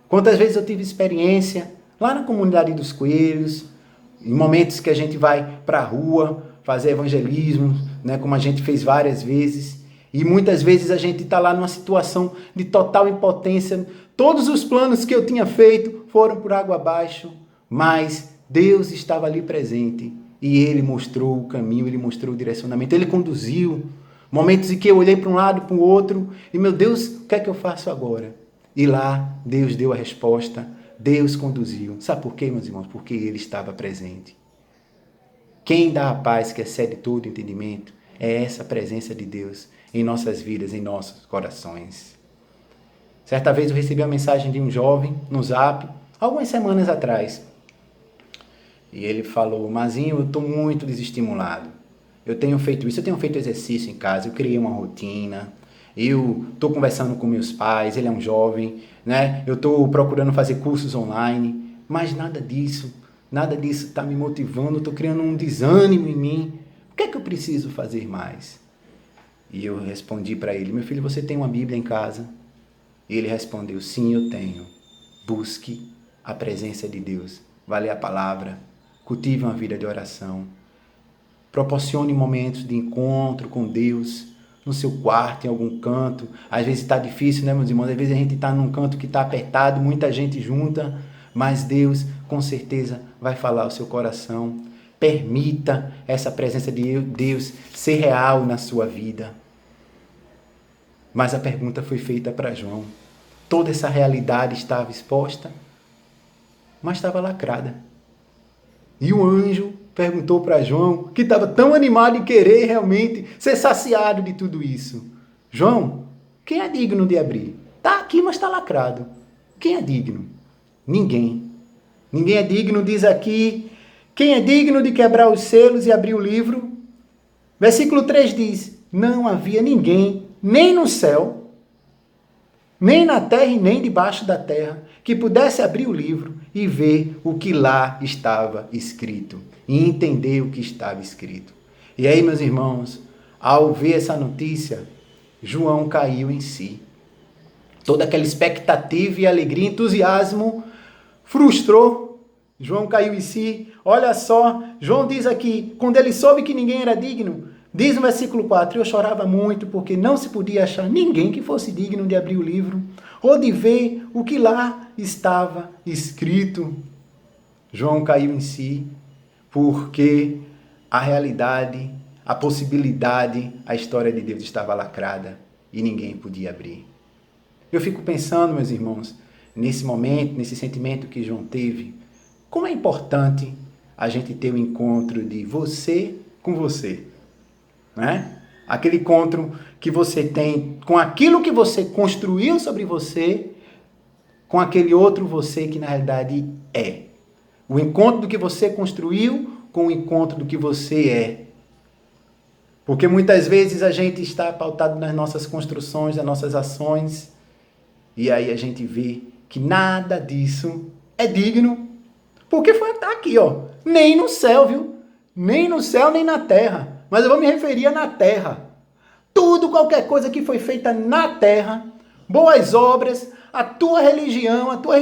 Quantas vezes eu tive experiência lá na comunidade dos Coelhos, em momentos que a gente vai para a rua fazer evangelismo, né, como a gente fez várias vezes, e muitas vezes a gente está lá numa situação de total impotência. Todos os planos que eu tinha feito foram por água abaixo, mas Deus estava ali presente e Ele mostrou o caminho, Ele mostrou o direcionamento, Ele conduziu. Momentos em que eu olhei para um lado, para o outro, e meu Deus, o que é que eu faço agora? E lá Deus deu a resposta, Deus conduziu. Sabe por quê, meus irmãos? Porque Ele estava presente. Quem dá a paz que excede todo entendimento é essa presença de Deus em nossas vidas, em nossos corações. Certa vez eu recebi a mensagem de um jovem no Zap, algumas semanas atrás. E ele falou: Mazinho, eu estou muito desestimulado. Eu tenho feito isso, eu tenho feito exercício em casa, eu criei uma rotina, eu estou conversando com meus pais, ele é um jovem, né? Eu estou procurando fazer cursos online, mas nada disso está me motivando, estou criando um desânimo em mim. O que é que eu preciso fazer mais? E eu respondi para ele: meu filho, você tem uma Bíblia em casa? E ele respondeu: sim, eu tenho. Busque a presença de Deus, vá ler a palavra, cultive uma vida de oração, proporcione momentos de encontro com Deus, no seu quarto, em algum canto. Às vezes está difícil, né, meus irmãos? Às vezes a gente está num canto que está apertado, muita gente junta, mas Deus, com certeza, vai falar ao seu coração. Permita essa presença de Deus ser real na sua vida. Mas a pergunta foi feita para João. Toda essa realidade estava exposta, mas estava lacrada. E o anjo perguntou para João, que estava tão animado em querer realmente ser saciado de tudo isso: João, quem é digno de abrir? Está aqui, mas está lacrado. Quem é digno? Ninguém. Ninguém é digno, diz aqui. Quem é digno de quebrar os selos e abrir o livro? Versículo 3 diz: não havia ninguém, nem no céu, nem na terra e nem debaixo da terra, que pudesse abrir o livro e ver o que lá estava escrito, e entender o que estava escrito. E aí, meus irmãos, ao ver essa notícia, João caiu em si. Toda aquela expectativa e alegria, entusiasmo, frustrou. João caiu em si. Olha só, João diz aqui, quando ele soube que ninguém era digno, diz no versículo 4, eu chorava muito porque não se podia achar ninguém que fosse digno de abrir o livro ou de ver o que lá estava escrito. João caiu em si porque a realidade, a possibilidade, a história de Deus estava lacrada e ninguém podia abrir. Eu fico pensando, meus irmãos, nesse momento, nesse sentimento que João teve, como é importante a gente ter o encontro de você com você, né? Aquele encontro que você tem com aquilo que você construiu sobre você, com aquele outro você que na realidade é. O encontro do que você construiu com o encontro do que você é. Porque muitas vezes a gente está pautado nas nossas construções, nas nossas ações, e aí a gente vê que nada disso é digno, porque foi aqui, ó, nem no céu, viu? Nem no céu, nem na terra. Mas eu vou me referir a na terra. Tudo, qualquer coisa que foi feita na terra, boas obras, a tua religião, a tua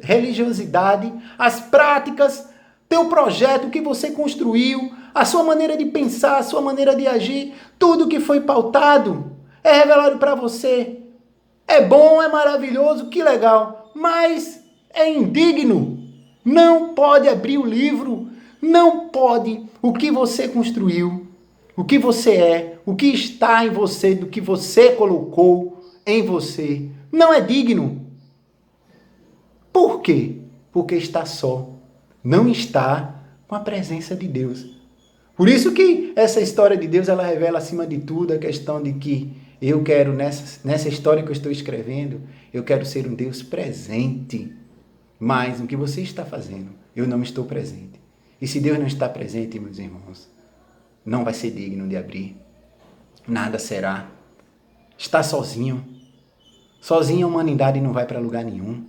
religiosidade, as práticas, teu projeto que você construiu, a sua maneira de pensar, a sua maneira de agir, tudo que foi pautado é revelado para você. É bom, é maravilhoso, que legal, mas é indigno. Não pode abrir o livro, não pode. O que você construiu, o que você é, o que está em você, do que você colocou em você, não é digno. Por quê? Porque está só, não está com a presença de Deus. Por isso que essa história de Deus, ela revela acima de tudo a questão de que eu quero, nessa história que eu estou escrevendo, eu quero ser um Deus presente. Mas no que você está fazendo, eu não estou presente. E se Deus não está presente, meus irmãos, não vai ser digno de abrir. Nada será. Está sozinho. Sozinho a humanidade não vai para lugar nenhum.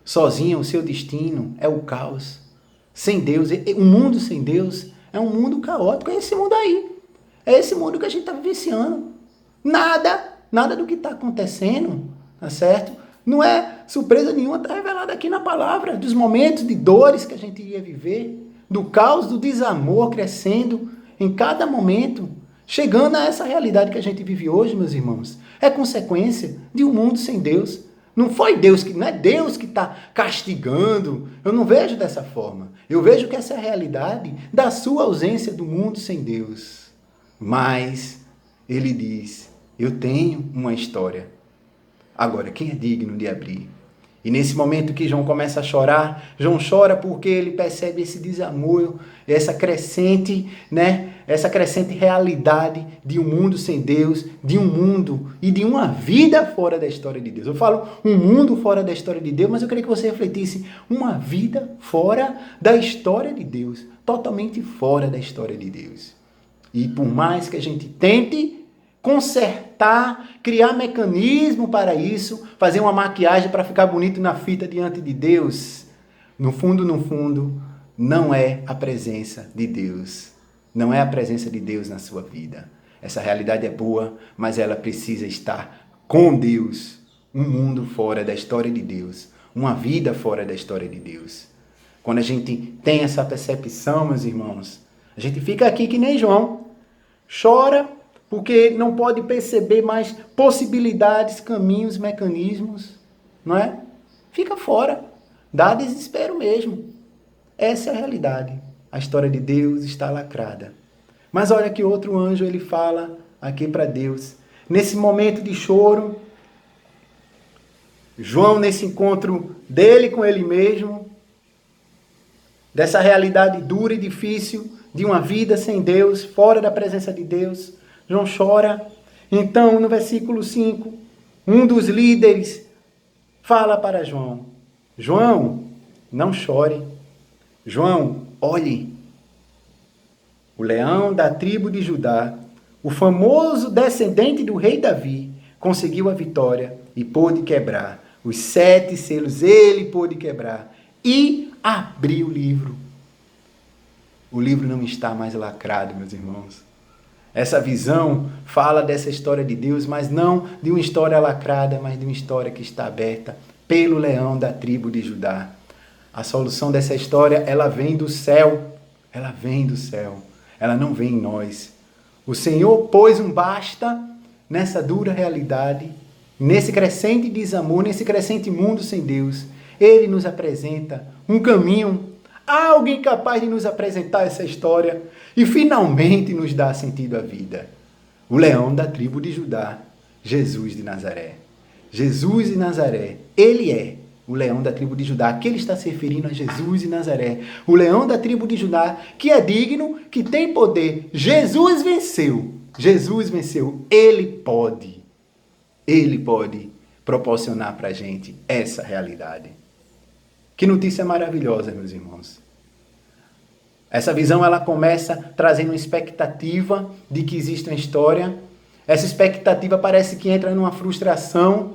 Sozinho o seu destino é o caos. Sem Deus, um mundo sem Deus é um mundo caótico. É esse mundo aí. É esse mundo que a gente está vivenciando. Nada do que está acontecendo, tá certo? Não é surpresa nenhuma, está revelado aqui na palavra, dos momentos de dores que a gente ia viver, do caos, do desamor crescendo em cada momento, chegando a essa realidade que a gente vive hoje, meus irmãos. É consequência de um mundo sem Deus. Não é Deus que está castigando. Eu não vejo dessa forma. Eu vejo que essa é a realidade da sua ausência do mundo sem Deus. Mas ele diz, eu tenho uma história. Agora, quem é digno de abrir? E nesse momento que João começa a chorar, João chora porque ele percebe esse desamor, essa crescente realidade de um mundo sem Deus, de um mundo e de uma vida fora da história de Deus. Eu falo um mundo fora da história de Deus, mas eu queria que você refletisse uma vida fora da história de Deus, totalmente fora da história de Deus. E por mais que a gente tente consertar, criar mecanismo para isso, fazer uma maquiagem para ficar bonito na fita diante de Deus, no fundo, não é a presença de Deus. Não é a presença de Deus na sua vida. Essa realidade é boa, mas ela precisa estar com Deus. Um mundo fora da história de Deus. Uma vida fora da história de Deus. Quando a gente tem essa percepção, meus irmãos, a gente fica aqui que nem João. Chora, porque não pode perceber mais possibilidades, caminhos, mecanismos, não é? Fica fora, dá desespero mesmo. Essa é a realidade. A história de Deus está lacrada. Mas olha que outro anjo ele fala aqui para Deus. Nesse momento de choro, João, nesse encontro dele com ele mesmo, dessa realidade dura e difícil de uma vida sem Deus, fora da presença de Deus, João chora. Então, no versículo 5, um dos líderes fala para João: João, não chore. João, olhe. O leão da tribo de Judá, o famoso descendente do rei Davi, conseguiu a vitória e pôde quebrar. Os 7 selos ele pôde quebrar e abriu o livro. O livro não está mais lacrado, meus irmãos. Essa visão fala dessa história de Deus, mas não de uma história lacrada, mas de uma história que está aberta pelo leão da tribo de Judá. A solução dessa história, ela vem do céu. Ela vem do céu. Ela não vem em nós. O Senhor pôs um basta nessa dura realidade, nesse crescente desamor, nesse crescente mundo sem Deus. Ele nos apresenta um caminho. Há alguém capaz de nos apresentar essa história e finalmente nos dar sentido à vida. O leão da tribo de Judá, Jesus de Nazaré. Jesus de Nazaré, ele é o leão da tribo de Judá. Aqui ele está se referindo a Jesus de Nazaré. O leão da tribo de Judá, que é digno, que tem poder. Jesus venceu. Jesus venceu. Ele pode proporcionar para a gente essa realidade. Que notícia maravilhosa, meus irmãos. Essa visão ela começa trazendo uma expectativa de que existe uma história. Essa expectativa parece que entra numa frustração,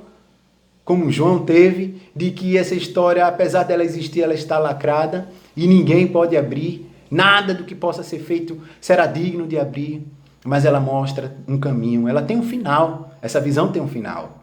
como João teve, de que essa história, apesar dela existir, ela está lacrada e ninguém pode abrir. Nada do que possa ser feito será digno de abrir. Mas ela mostra um caminho, ela tem um final. Essa visão tem um final.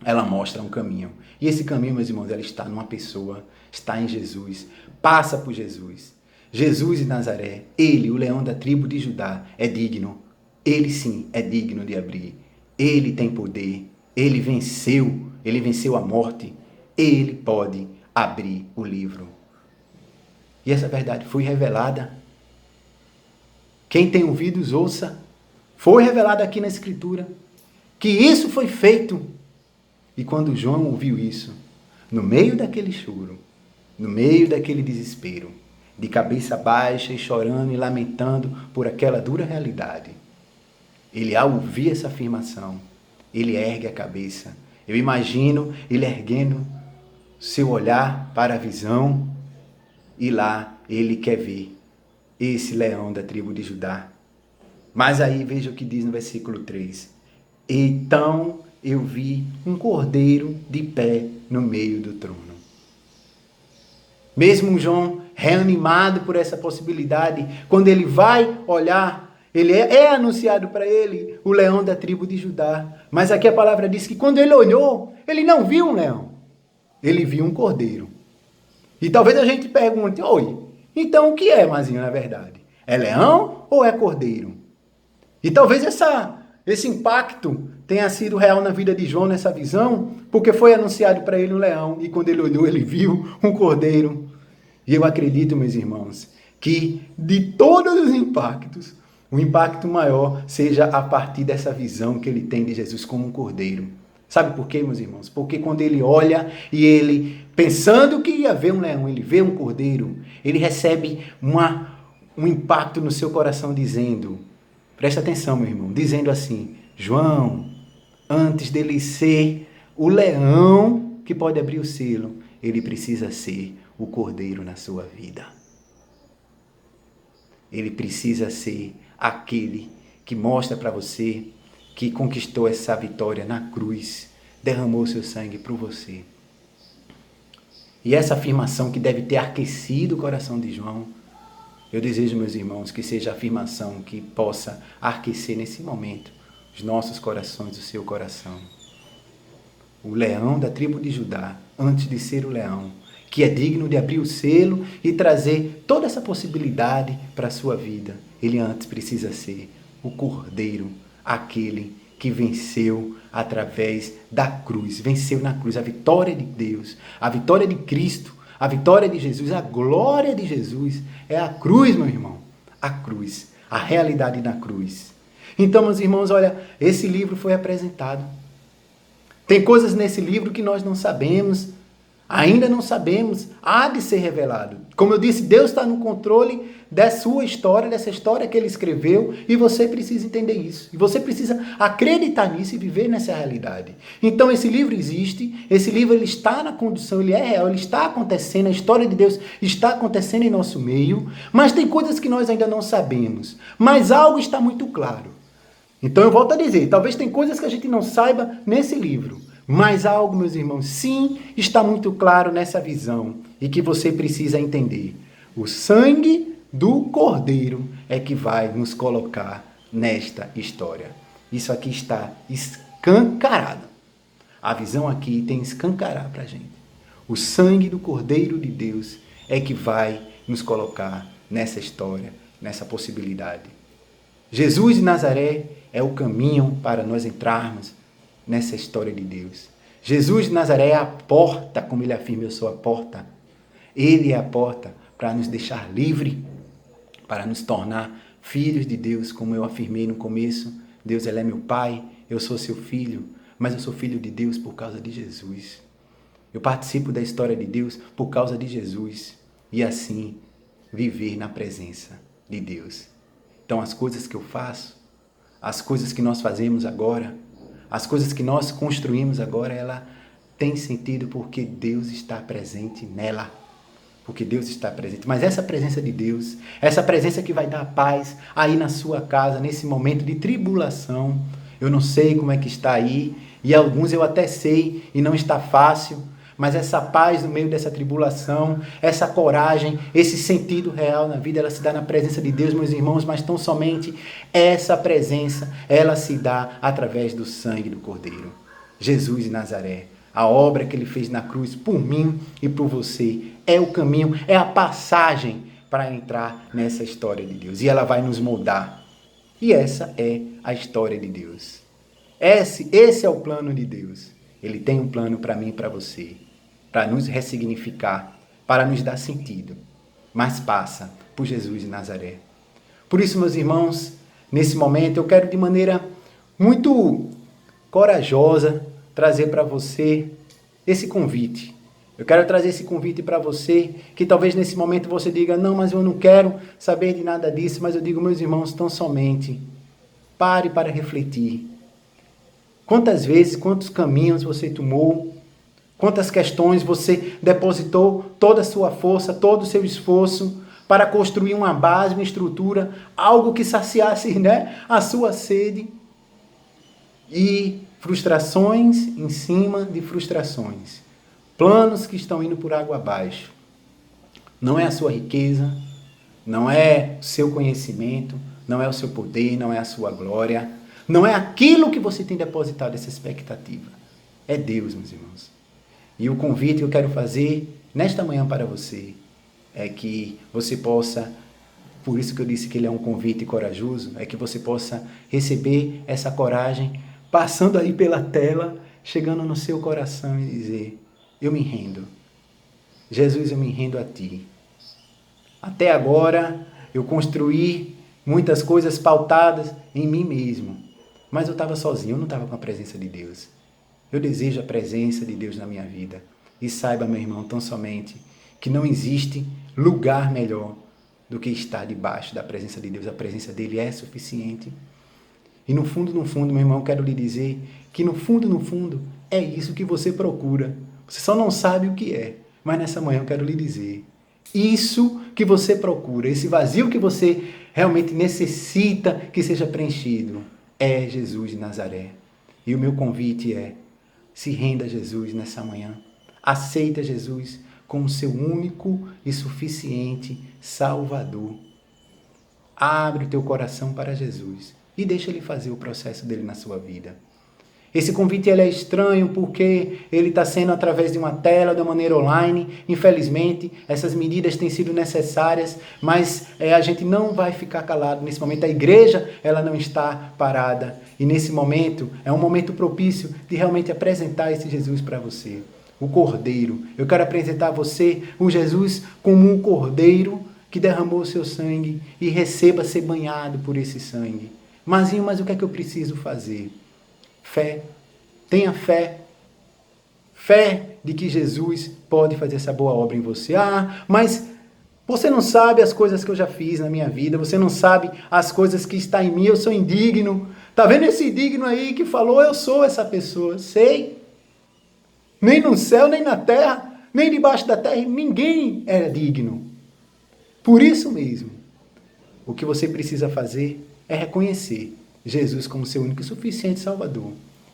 Ela mostra um caminho. E esse caminho, meus irmãos, ela está numa pessoa, está em Jesus. Passa por Jesus. Jesus de Nazaré, ele, o leão da tribo de Judá, é digno. Ele sim é digno de abrir. Ele tem poder. Ele venceu a morte. Ele pode abrir o livro. E essa verdade foi revelada. Quem tem ouvidos, ouça. Foi revelado aqui na Escritura que isso foi feito. E quando João ouviu isso, no meio daquele choro, no meio daquele desespero, de cabeça baixa e chorando e lamentando por aquela dura realidade, ele, ao ouvir essa afirmação, ele ergue a cabeça. Eu imagino ele erguendo seu olhar para a visão e lá ele quer ver esse leão da tribo de Judá. Mas aí veja o que diz no versículo 3. Então eu vi um cordeiro de pé no meio do trono. Mesmo João, reanimado por essa possibilidade, quando ele vai olhar, ele é anunciado para ele o leão da tribo de Judá. Mas aqui a palavra diz que quando ele olhou, ele não viu um leão. Ele viu um cordeiro. E talvez a gente pergunte, oi, então o que é, Mazinho, na verdade? É leão ou é cordeiro? E talvez esse impacto tenha sido real na vida de João nessa visão, porque foi anunciado para ele um leão, e quando ele olhou, ele viu um cordeiro. E eu acredito, meus irmãos, que de todos os impactos, o impacto maior seja a partir dessa visão que ele tem de Jesus como um cordeiro. Sabe por quê, meus irmãos? Porque quando ele olha e ele, pensando que ia ver um leão, ele vê um cordeiro, ele recebe um impacto no seu coração dizendo, presta atenção, meu irmão, dizendo assim, João, antes dele ser o leão que pode abrir o selo, ele precisa ser o cordeiro na sua vida. Ele precisa ser aquele que mostra para você que conquistou essa vitória na cruz, derramou seu sangue por você. E essa afirmação que deve ter aquecido o coração de João, eu desejo, meus irmãos, que seja a afirmação que possa aquecer nesse momento os nossos corações, o seu coração. O leão da tribo de Judá, antes de ser o leão, que é digno de abrir o selo e trazer toda essa possibilidade para a sua vida, ele antes precisa ser o cordeiro, aquele que venceu através da cruz, venceu na cruz a vitória de Deus, a vitória de Cristo, a vitória de Jesus, a glória de Jesus, é a cruz, meu irmão, a cruz, a realidade na cruz. Então, meus irmãos, olha, esse livro foi apresentado. Tem coisas nesse livro que nós não sabemos, ainda não sabemos, há de ser revelado. Como eu disse, Deus está no controle da sua história, dessa história que Ele escreveu, e você precisa entender isso. E você precisa acreditar nisso e viver nessa realidade. Então esse livro existe, esse livro ele está na condição, ele é real, ele está acontecendo, a história de Deus está acontecendo em nosso meio, mas tem coisas que nós ainda não sabemos. Mas algo está muito claro. Então eu volto a dizer, talvez tem coisas que a gente não saiba nesse livro, mas algo, meus irmãos, sim, está muito claro nessa visão e que você precisa entender. O sangue do Cordeiro é que vai nos colocar nesta história. Isso aqui está escancarado. A visão aqui tem que escancarar para a gente. O sangue do Cordeiro de Deus é que vai nos colocar nessa história, nessa possibilidade. Jesus de Nazaré é o caminho para nós entrarmos nessa história de Deus. Jesus de Nazaré é a porta, como ele afirma, eu sou a porta. Ele é a porta para nos deixar livre, para nos tornar filhos de Deus, como eu afirmei no começo. Deus, ele é meu Pai, eu sou seu filho, mas eu sou filho de Deus por causa de Jesus. Eu participo da história de Deus por causa de Jesus e assim viver na presença de Deus. Então as coisas que eu faço, as coisas que nós fazemos agora, as coisas que nós construímos agora, ela tem sentido porque Deus está presente nela. Porque Deus está presente. Mas essa presença de Deus, essa presença que vai dar paz aí na sua casa, nesse momento de tribulação, eu não sei como é que está aí, e alguns eu até sei, e não está fácil, mas essa paz no meio dessa tribulação, essa coragem, esse sentido real na vida, ela se dá na presença de Deus, meus irmãos, mas tão somente essa presença, ela se dá através do sangue do Cordeiro. Jesus de Nazaré, a obra que ele fez na cruz por mim e por você, é o caminho, é a passagem para entrar nessa história de Deus. E ela vai nos moldar. E essa é a história de Deus. Esse é o plano de Deus. Ele tem um plano para mim e para você, para nos ressignificar, para nos dar sentido. Mas passa por Jesus de Nazaré. Por isso, meus irmãos, nesse momento eu quero de maneira muito corajosa trazer para você esse convite. Eu quero trazer esse convite para você, que talvez nesse momento você diga, não, mas eu não quero saber de nada disso, mas eu digo, meus irmãos, tão somente, pare para refletir. Quantas vezes, quantos caminhos você tomou, quantas questões você depositou toda a sua força, todo o seu esforço para construir uma base, uma estrutura, algo que saciasse, né, a sua sede. E frustrações em cima de frustrações. Planos que estão indo por água abaixo. Não é a sua riqueza, não é o seu conhecimento, não é o seu poder, não é a sua glória, não é aquilo que você tem depositado essa expectativa. É Deus, meus irmãos. E o convite que eu quero fazer nesta manhã para você é que você possa, por isso que eu disse que ele é um convite corajoso, é que você possa receber essa coragem, passando aí pela tela, chegando no seu coração e dizer, eu me rendo. Jesus, eu me rendo a Ti. Até agora, eu construí muitas coisas pautadas em mim mesmo. Mas eu estava sozinho, eu não estava com a presença de Deus. Eu desejo a presença de Deus na minha vida. E saiba, meu irmão, tão somente, que não existe lugar melhor do que estar debaixo da presença de Deus. A presença dEle é suficiente. E no fundo, meu irmão, quero lhe dizer que no fundo, é isso que você procura. Você só não sabe o que é, mas nessa manhã eu quero lhe dizer, isso que você procura, esse vazio que você realmente necessita que seja preenchido, é Jesus de Nazaré. E o meu convite é, se renda a Jesus nessa manhã, aceita Jesus como seu único e suficiente Salvador. Abre o teu coração para Jesus e deixa Ele fazer o processo dele na sua vida. Esse convite ele é estranho porque ele está sendo através de uma tela, de uma maneira online. Infelizmente, essas medidas têm sido necessárias, mas a gente não vai ficar calado nesse momento. A igreja ela não está parada. E nesse momento, é um momento propício de realmente apresentar esse Jesus para você. O Cordeiro. Eu quero apresentar a você o Jesus como um Cordeiro que derramou o seu sangue e receba ser banhado por esse sangue. Mas o que é que eu preciso fazer? Fé. Tenha fé. Fé de que Jesus pode fazer essa boa obra em você. Ah, mas você não sabe as coisas que eu já fiz na minha vida. Você não sabe as coisas que estão em mim. Eu sou indigno. Tá vendo esse indigno aí que falou? Eu sou essa pessoa. Sei. Nem no céu, nem na terra, nem debaixo da terra. Ninguém era digno. Por isso mesmo, o que você precisa fazer é reconhecer Jesus como seu único e suficiente Salvador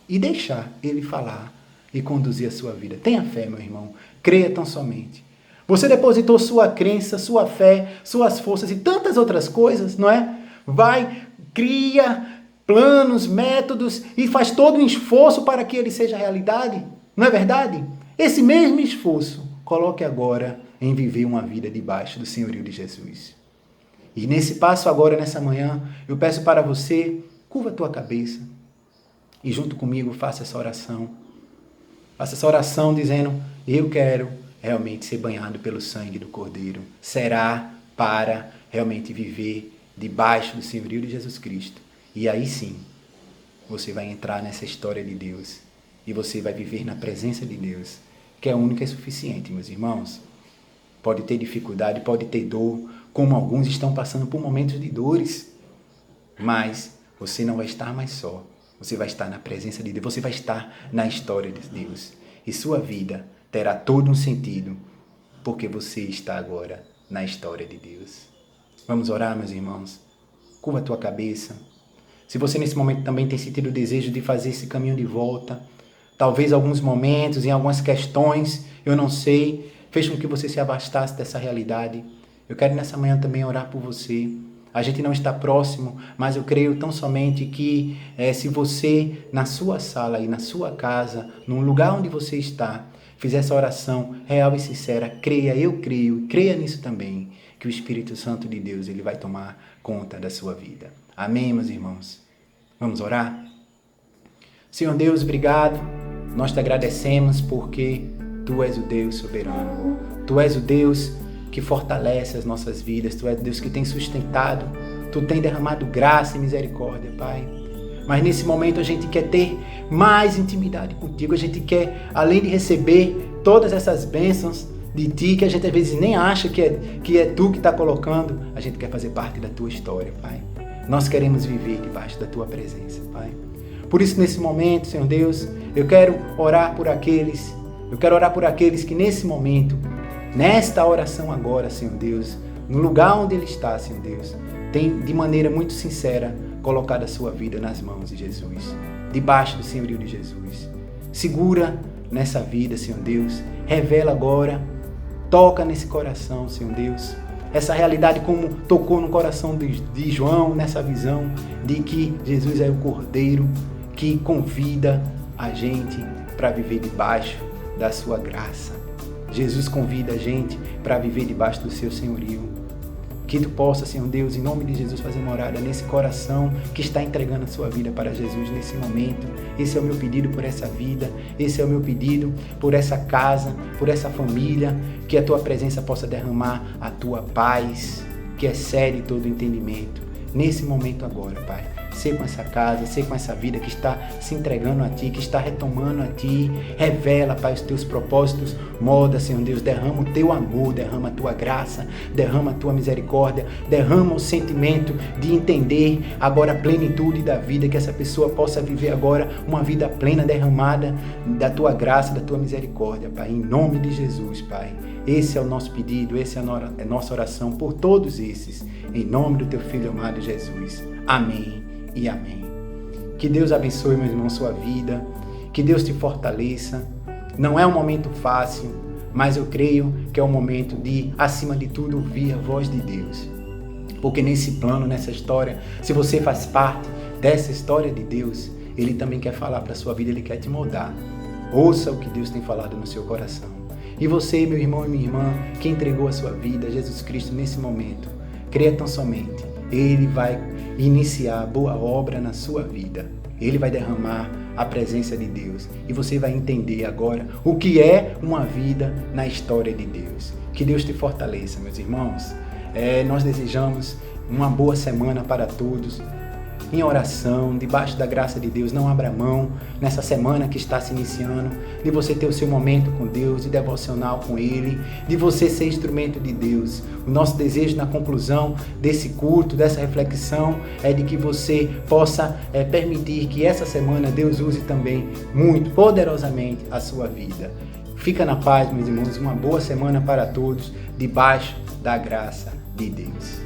e deixar Ele falar e conduzir a sua vida. Tenha fé, meu irmão. Creia tão somente. Você depositou sua crença, sua fé, suas forças e tantas outras coisas, não é? Vai, cria planos, métodos e faz todo um esforço para que ele seja realidade. Não é verdade? Esse mesmo esforço, coloque agora em viver uma vida debaixo do senhorio de Jesus. E nesse passo agora, nessa manhã, eu peço para você, curva a tua cabeça e junto comigo faça essa oração. Faça essa oração dizendo, eu quero realmente ser banhado pelo sangue do Cordeiro. Será para realmente viver debaixo do senhorio de Jesus Cristo. E aí sim, você vai entrar nessa história de Deus e você vai viver na presença de Deus, que é única e suficiente, meus irmãos. Pode ter dificuldade, pode ter dor, como alguns estão passando por momentos de dores, mas você não vai estar mais só. Você vai estar na presença de Deus, você vai estar na história de Deus. E sua vida terá todo um sentido, porque você está agora na história de Deus. Vamos orar, meus irmãos? Curva a tua cabeça. Se você nesse momento também tem sentido o desejo de fazer esse caminho de volta, talvez alguns momentos, em algumas questões, eu não sei, fez com que você se afastasse dessa realidade. Eu quero nessa manhã também orar por você. A gente não está próximo, mas eu creio tão somente que se você, na sua sala e na sua casa, num lugar onde você está, fizer essa oração real e sincera, creia, eu creio, creia nisso também, que o Espírito Santo de Deus ele vai tomar conta da sua vida. Amém, meus irmãos? Vamos orar? Senhor Deus, obrigado. Nós te agradecemos porque Tu és o Deus soberano. Tu és o Deus que fortalece as nossas vidas. Tu és o Deus que tem sustentado. Tu tem derramado graça e misericórdia, Pai. Mas nesse momento a gente quer ter mais intimidade contigo. A gente quer, além de receber todas essas bênçãos de Ti, que a gente às vezes nem acha que é Tu que está colocando, a gente quer fazer parte da Tua história, Pai. Nós queremos viver debaixo da Tua presença, Pai. Por isso, nesse momento, Senhor Deus, eu quero orar por aqueles que nesse momento, nesta oração agora, Senhor Deus, no lugar onde ele está, Senhor Deus, tem de maneira muito sincera colocado a sua vida nas mãos de Jesus, debaixo do senhorio de Jesus. Segura nessa vida, Senhor Deus, revela agora, toca nesse coração, Senhor Deus, essa realidade como tocou no coração de João, nessa visão de que Jesus é o Cordeiro que convida a gente para viver debaixo da sua graça. Jesus convida a gente para viver debaixo do seu senhorio. Que tu possa, Senhor Deus, em nome de Jesus, fazer morada nesse coração que está entregando a sua vida para Jesus nesse momento. Esse é o meu pedido por essa vida, esse é o meu pedido por essa casa, por essa família, que a tua presença possa derramar a tua paz, que excede todo entendimento. Nesse momento agora, Pai, ser com essa casa, ser com essa vida que está se entregando a Ti, que está retomando a Ti. Revela, Pai, os Teus propósitos. Molda, Senhor Deus, derrama o Teu amor, derrama a Tua graça, derrama a Tua misericórdia, derrama o sentimento de entender agora a plenitude da vida, que essa pessoa possa viver agora uma vida plena, derramada da Tua graça, da Tua misericórdia, Pai, em nome de Jesus, Pai. Esse é o nosso pedido, essa é a nossa oração por todos esses, em nome do Teu Filho amado Jesus. Amém e amém. Que Deus abençoe, meu irmão, sua vida, que Deus te fortaleça. Não é um momento fácil, mas eu creio que é um momento de, acima de tudo, ouvir a voz de Deus. Porque nesse plano, nessa história, se você faz parte dessa história de Deus, Ele também quer falar para a sua vida, Ele quer te moldar. Ouça o que Deus tem falado no seu coração. E você, meu irmão e minha irmã, que entregou a sua vida a Jesus Cristo nesse momento, creia tão somente, Ele vai iniciar a boa obra na sua vida. Ele vai derramar a presença de Deus e você vai entender agora o que é uma vida na história de Deus. Que Deus te fortaleça, meus irmãos. Nós desejamos uma boa semana para todos, em oração, debaixo da graça de Deus. Não abra mão nessa semana que está se iniciando, de você ter o seu momento com Deus, de devocional com Ele, de você ser instrumento de Deus. O nosso desejo na conclusão desse culto, dessa reflexão, é de que você possa permitir que essa semana Deus use também muito poderosamente a sua vida. Fica na paz, meus irmãos, uma boa semana para todos, debaixo da graça de Deus.